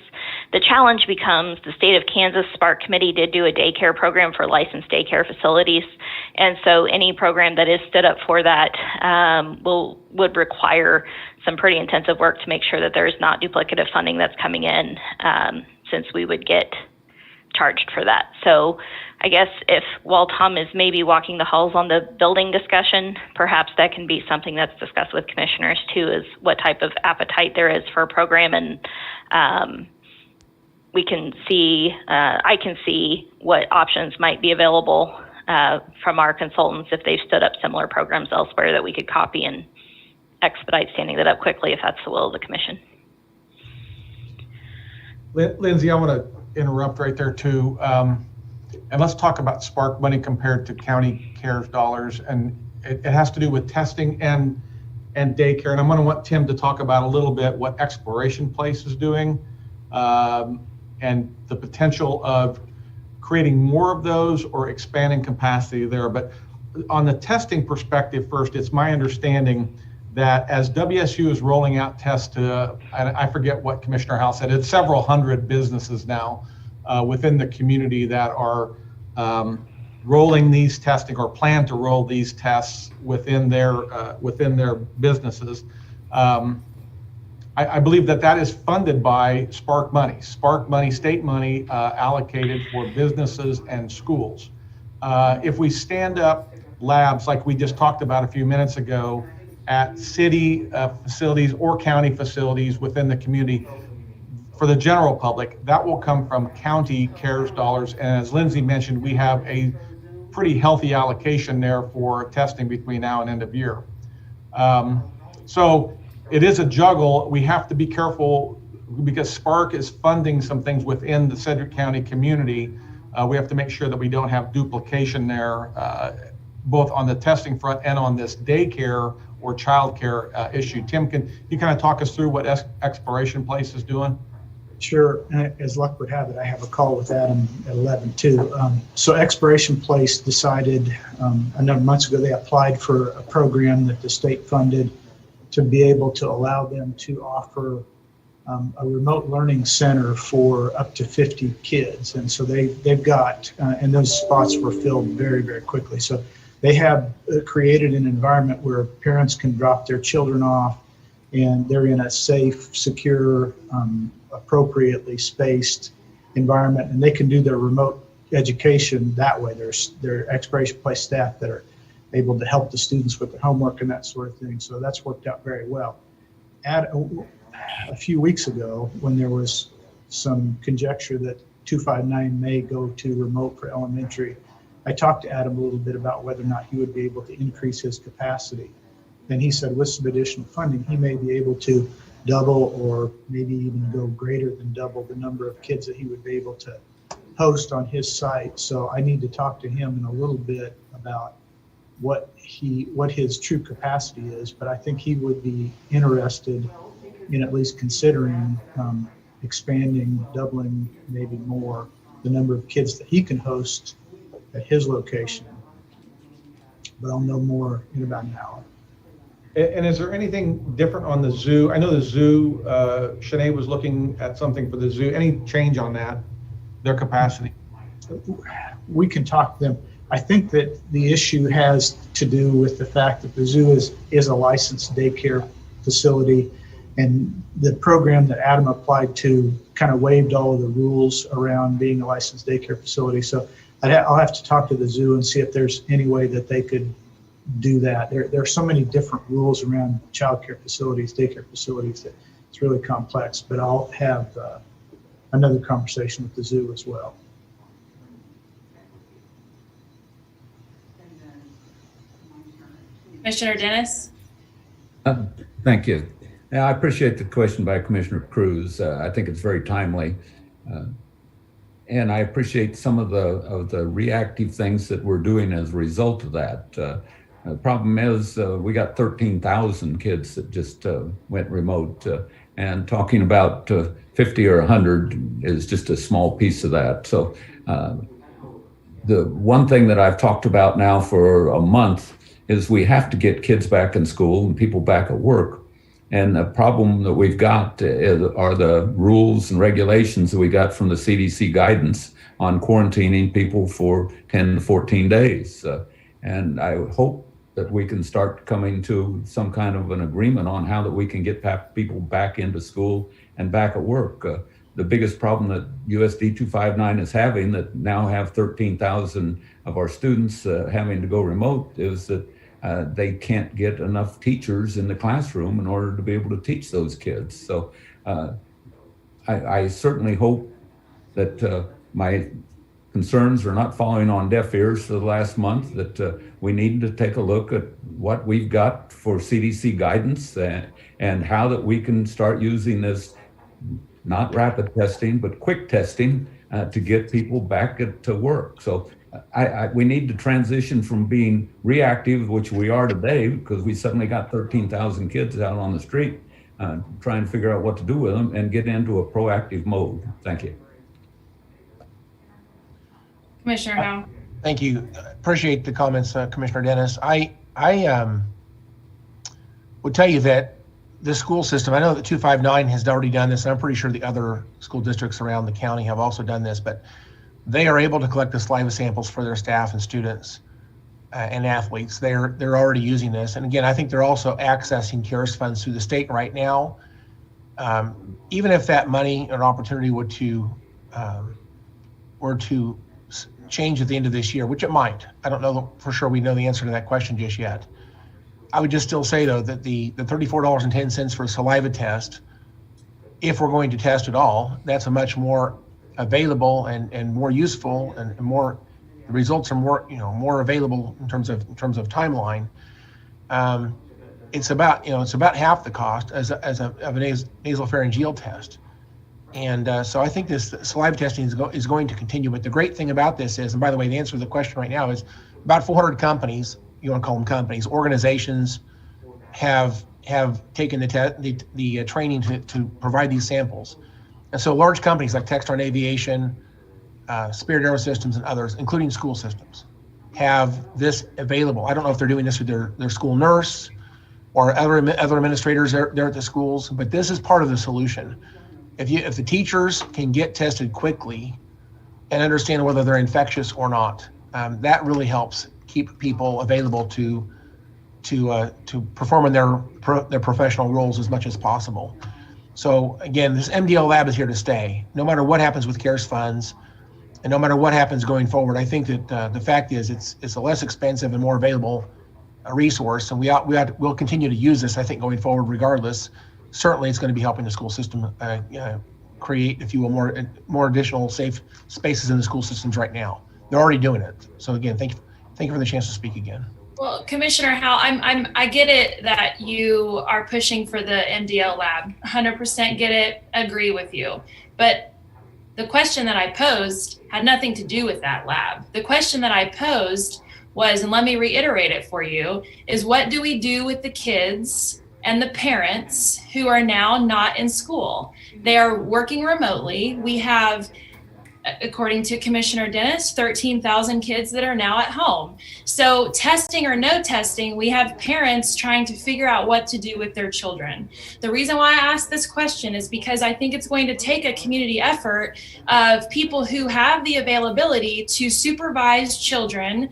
The challenge becomes the state of Kansas Spark Committee did do a daycare program for licensed daycare facilities. And so any program that is stood up for that would require some pretty intensive work to make sure that there is not duplicative funding that's coming in, since we would get charged for that. So I guess while Tom is maybe walking the halls on the building discussion, perhaps that can be something that's discussed with commissioners too, is what type of appetite there is for a program. And we can see, I can see what options might be available from our consultants if they've stood up similar programs elsewhere that we could copy and expedite standing that up quickly if that's the will of the commission. Lindsay, I want to interrupt right there too. And let's talk about Spark money compared to county CARES dollars. And it has to do with testing and daycare. And I'm going to want Tim to talk about a little bit what Exploration Place is doing, and the potential of creating more of those or expanding capacity there. But on the testing perspective first, it's my understanding that as WSU is rolling out tests to, I forget what Commissioner House said, it's several hundred businesses now within the community that are rolling these testing or plan to roll these tests within their businesses. I believe that is funded by Spark money, state money allocated for businesses and schools. If we stand up labs like we just talked about a few minutes ago at city facilities or county facilities within the community, for the general public, that will come from county CARES dollars. And as Lindsay mentioned, we have a pretty healthy allocation there for testing between now and end of year. So it is a juggle. We have to be careful because Spark is funding some things within the Sedgwick County community. We have to make sure that we don't have duplication there, both on the testing front and on this daycare or childcare issue. Tim, can you kind of talk us through what Exploration Place is doing? Sure. As luck would have it, I have a call with Adam at 11 too. So Exploration Place decided a number of months ago, they applied for a program that the state funded to be able to allow them to offer a remote learning center for up to 50 kids. And so they've got, and those spots were filled very, very quickly. So they have created an environment where parents can drop their children off and they're in a safe, secure, appropriately spaced environment, and they can do their remote education that way. There's Exploration Place staff that are able to help the students with their homework and that sort of thing. So that's worked out very well. A few weeks ago, when there was some conjecture that 259 may go to remote for elementary, I talked to Adam a little bit about whether or not he would be able to increase his capacity. And he said with some additional funding, he may be able to double or maybe even go greater than double the number of kids that he would be able to host on his site. So I need to talk to him in a little bit about what his true capacity is, but I think he would be interested in at least considering expanding, doubling, maybe more, the number of kids that he can host at his location. But I'll know more in about an hour. And is there anything different on the zoo? I know the zoo, Shanae was looking at something for the zoo. Any change on that, their capacity? We can talk to them. I think that the issue has to do with the fact that the zoo is a licensed daycare facility, and the program that Adam applied to kind of waived all of the rules around being a licensed daycare facility. So I'll have to talk to the zoo and see if there's any way that they could do that. There are so many different rules around childcare facilities, daycare facilities, that it's really complex. But I'll have another conversation with the zoo as well. Commissioner Dennis? Thank you. Now, I appreciate the question by Commissioner Cruz. I think it's very timely. And I appreciate some of the reactive things that we're doing as a result of that. The problem is we got 13,000 kids that just went remote, and talking about 50 or 100 is just a small piece of that. So the one thing that I've talked about now for a month is we have to get kids back in school and people back at work. And the problem that we've got are the rules and regulations that we got from the CDC guidance on quarantining people for 10 to 14 days. And I hope that we can start coming to some kind of an agreement on how that we can get people back into school and back at work. The biggest problem that USD 259 is having, that now have 13,000 of our students having to go remote, is that they can't get enough teachers in the classroom in order to be able to teach those kids. So I certainly hope that my concerns are not falling on deaf ears for the last month, that we need to take a look at what we've got for CDC guidance and how that we can start using this, not rapid testing, but quick testing to get people back to work. So we need to transition from being reactive, which we are today, because we suddenly got 13,000 kids out on the street trying to figure out what to do with them, and get into a proactive mode. Thank you. Commissioner Howe? Thank you. Appreciate the comments, Commissioner Dennis. I would tell you that the school system, I know that 259 has already done this, and I'm pretty sure the other school districts around the county have also done this, but they are able to collect the saliva samples for their staff and students and athletes. They're already using this. And again, I think they're also accessing CARES funds through the state right now. Even if that money or opportunity were to change at the end of this year, which it might, I don't know for sure we know the answer to that question just yet. I would just still say though that the $34.10 for a saliva test, if we're going to test at all, that's a much more available and more useful, and more, the results are more available in terms of timeline. It's about half the cost of a nasopharyngeal test. And so I think this saliva testing is going to continue. But the great thing about this is, and by the way, the answer to the question right now is, about 400 companies, you want to call them companies, organizations, have taken the training to provide these samples. And so large companies like Textron Aviation, Spirit Aerosystems, and others, including school systems, have this available. I don't know if they're doing this with their school nurse or other administrators there at the schools, but this is part of the solution. If the teachers can get tested quickly and understand whether they're infectious or not, that really helps keep people available to perform in their professional roles as much as possible. So again, this MDL lab is here to stay. No matter what happens with CARES funds, and no matter what happens going forward, I think that the fact is it's a less expensive and more available resource, and we'll continue to use this, I think, going forward regardless. Certainly, it's going to be helping the school system create, if you will, more additional safe spaces in the school systems right now. They're already doing it. So again, thank you for the chance to speak again. Well, Commissioner Howe, I get it that you are pushing for the MDL lab. 100% get it, agree with you. But the question that I posed had nothing to do with that lab. The question that I posed was, and let me reiterate it for you, is what do we do with the kids and the parents who are now not in school? They are working remotely. We have, according to Commissioner Dennis, 13,000 kids that are now at home. So testing or no testing, we have parents trying to figure out what to do with their children. The reason why I asked this question is because I think it's going to take a community effort of people who have the availability to supervise children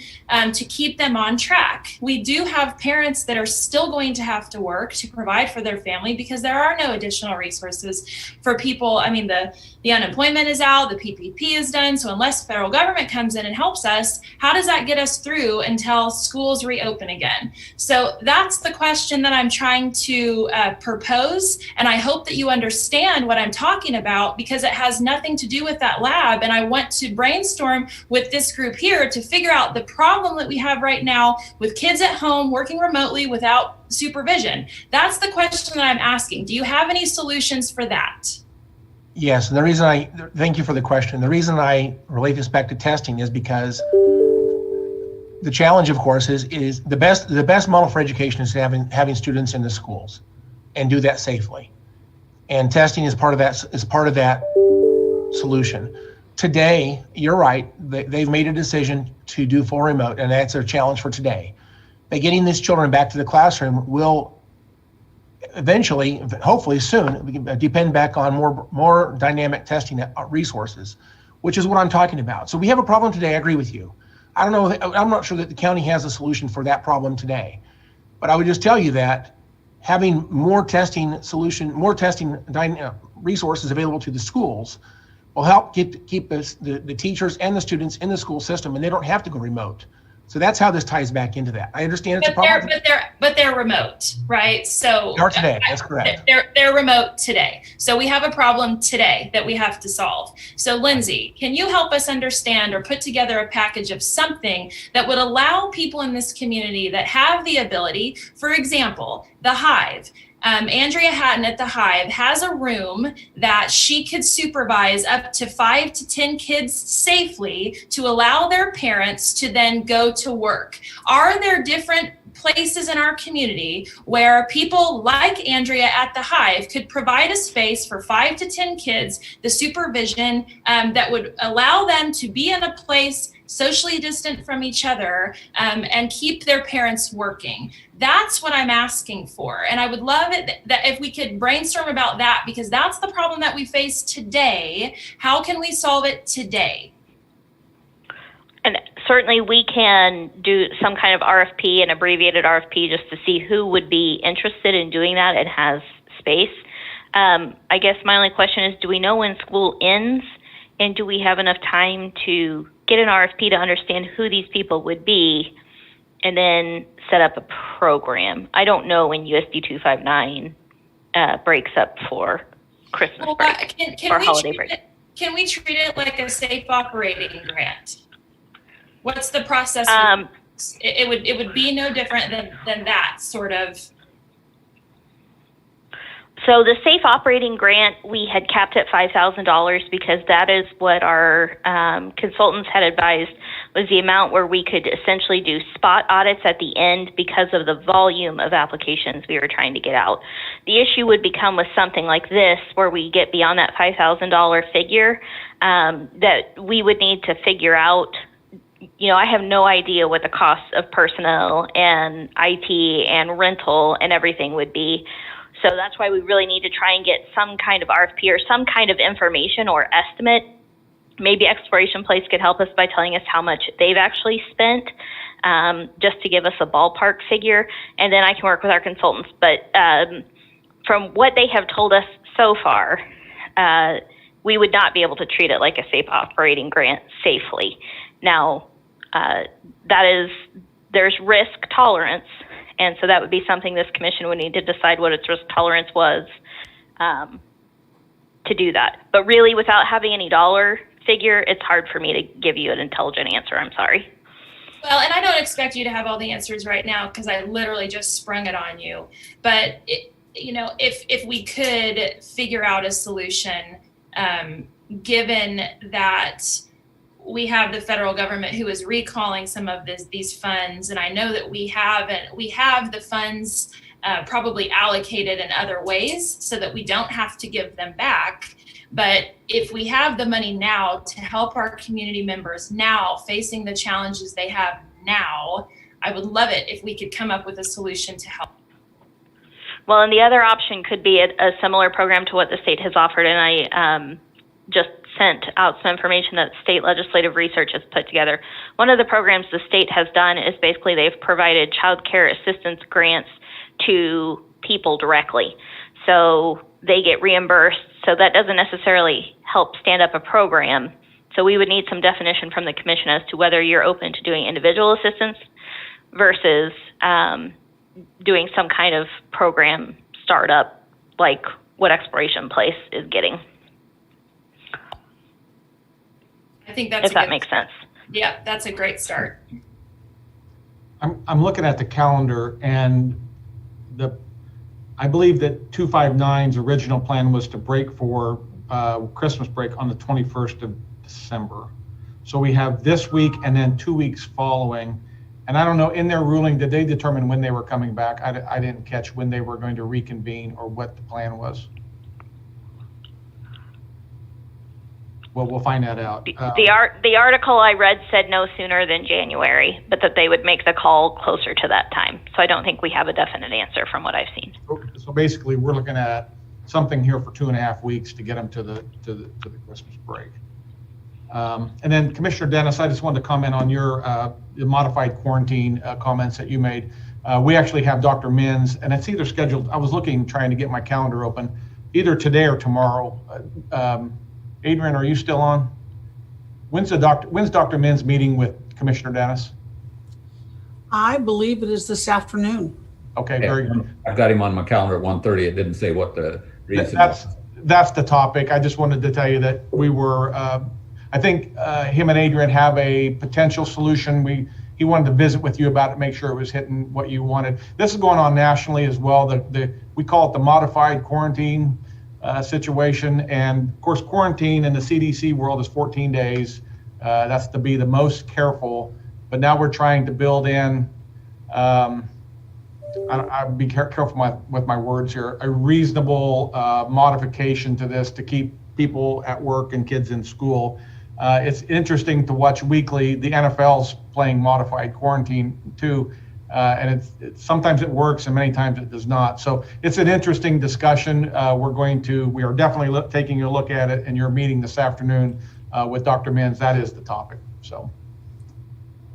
to keep them on track. We do have parents that are still going to have to work to provide for their family because there are no additional resources for people. I mean, the unemployment is out, the PPP MTG is done. So unless federal government comes in and helps us, how does that get us through until schools reopen again? So that's the question that I'm trying to propose. And I hope that you understand what I'm talking about, because it has nothing to do with that lab. And I want to brainstorm with this group here to figure out the problem that we have right now with kids at home working remotely without supervision. That's the question that I'm asking. Do you have any solutions for that? Yes, and the reason thank you for the question. The reason I relate this back to testing is because the challenge, of course, is the best model for education is having students in the schools and do that safely. And testing is part of that solution. Today, you're right, they've made a decision to do full remote, and that's their challenge for today. But getting these children back to the classroom will eventually, hopefully soon, depend back on more dynamic testing resources, which is what I'm talking about. So we have a problem today, I agree with you. I'm not sure that the county has a solution for that problem today. But I would just tell you that having more testing resources available to the schools will help keep the teachers and the students in the school system, and they don't have to go remote. So that's how this ties back into that. I understand it's a problem. But they're remote, right? So they are today. That's correct. They're remote today. So we have a problem today that we have to solve. So Lindsay, can you help us understand or put together a package of something that would allow people in this community that have the ability, for example, the Hive. Andrea Hatton at the Hive has a room that she could supervise up to 5 to 10 kids safely to allow their parents to then go to work. Are there different places in our community where people like Andrea at the Hive could provide a space for 5 to 10 kids, the supervision that would allow them to be in a place socially distant from each other and keep their parents working? That's what I'm asking for. And I would love it that if we could brainstorm about that, because that's the problem that we face today. How can we solve it today? And certainly we can do some kind of RFP, an abbreviated RFP, just to see who would be interested in doing that and has space. I guess my only question is, do we know when school ends? And do we have enough time to get an RFP to understand who these people would be and then set up a program? I don't know when USD 259 breaks up for Christmas break or holiday break. Can we treat it like a safe operating grant? What's the process? It would be no different than that sort of. So the safe operating grant, we had capped at $5,000 because that is what our consultants had advised was the amount where we could essentially do spot audits at the end because of the volume of applications we were trying to get out. The issue would become with something like this, where we get beyond that $5,000 figure, that we would need to figure out. You know, I have no idea what the cost of personnel and IT and rental and everything would be. So that's why we really need to try and get some kind of RFP or some kind of information or estimate. Maybe Exploration Place could help us by telling us how much they've actually spent, just to give us a ballpark figure. And then I can work with our consultants. But from what they have told us so far, we would not be able to treat it like a safe operating grant safely. Now, there's risk tolerance, and so that would be something this commission would need to decide what its risk tolerance was to do that. But really, without having any dollar figure, it's hard for me to give you an intelligent answer. I'm sorry. Well, and I don't expect you to have all the answers right now because I literally just sprung it on you. But if we could figure out a solution, given that we have the federal government who is recalling some of these funds, and I know that we have the funds probably allocated in other ways so that we don't have to give them back. But if we have the money now to help our community members now facing the challenges they have now, I would love it if we could come up with a solution to help. Well, and the other option could be a similar program to what the state has offered, and I just sent out some information that state legislative research has put together. One of the programs the state has done is basically they've provided child care assistance grants to people directly. So they get reimbursed. So that doesn't necessarily help stand up a program, So we would need some definition from the commission as to whether you're open to doing individual assistance versus doing some kind of program startup like what Exploration Place is getting. I think that's if that makes sense. Yeah, that's a great start. I'm looking at the calendar, and I believe that 259's original plan was to break for Christmas break on the 21st of December. So we have this week and then 2 weeks following. And I don't know, in their ruling, did they determine when they were coming back? I didn't catch when they were going to reconvene or what the plan was. Well, we'll find that out. The article I read said no sooner than January, but that they would make the call closer to that time. So I don't think we have a definite answer from what I've seen. So basically, we're looking at something here for 2.5 weeks to get them to the Christmas break. And then Commissioner Dennis, I just wanted to comment on your the modified quarantine comments that you made. We actually have Dr. Minz, and it's either scheduled, I was trying to get my calendar open, either today or tomorrow. Adrian, are you still on? When's Dr. Minz meeting with Commissioner Dennis? I believe it is this afternoon. Okay, very good. I've got him on my calendar at 1:30. It didn't say what the reason was. That's the topic. I just wanted to tell you that we were, I think him and Adrian have a potential solution. He wanted to visit with you about it, make sure it was hitting what you wanted. This is going on nationally as well. We call it the modified quarantine situation. And of course, quarantine in the CDC world is 14 days. That's to be the most careful. But now we're trying to build in, I'll be careful with my words here, a reasonable modification to this to keep people at work and kids in school. It's interesting to watch weekly. The NFL's playing modified quarantine too. And sometimes it works and many times it does not. So it's an interesting discussion. We are definitely taking a look at it in your meeting this afternoon with Dr. Minz. That is the topic. So.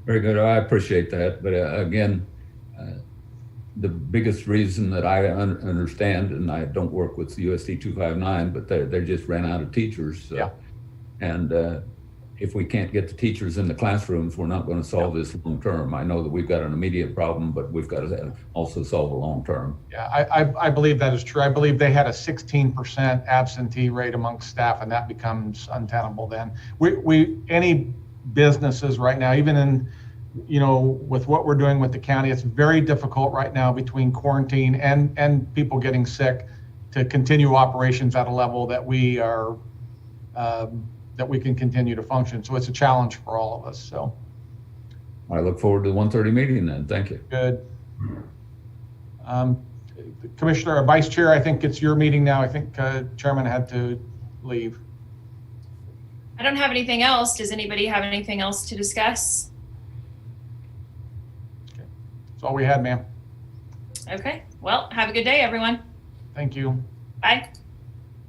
Very good. I appreciate that. But again, the biggest reason that I understand, and I don't work with USD 259, but they just ran out of teachers. Yeah. And if we can't get the teachers in the classrooms, we're not going to solve this long term. I know that we've got an immediate problem, but we've got to also solve a long term. Yeah, I believe that is true. I believe they had a 16% absentee rate amongst staff, and that becomes untenable then. Any businesses right now, even in, with what we're doing with the county, it's very difficult right now between quarantine and people getting sick to continue operations at a level that we are, that we can continue to function. So it's a challenge for all of us. So I look forward to the 1:30 meeting then. Thank you. Good. Commissioner or Vice Chair, I think it's your meeting now. I think Chairman had to leave. I don't have anything else. Does anybody have anything else to discuss? Okay. That's all we had, ma'am. Okay. Well, have a good day, everyone. Thank you. Bye.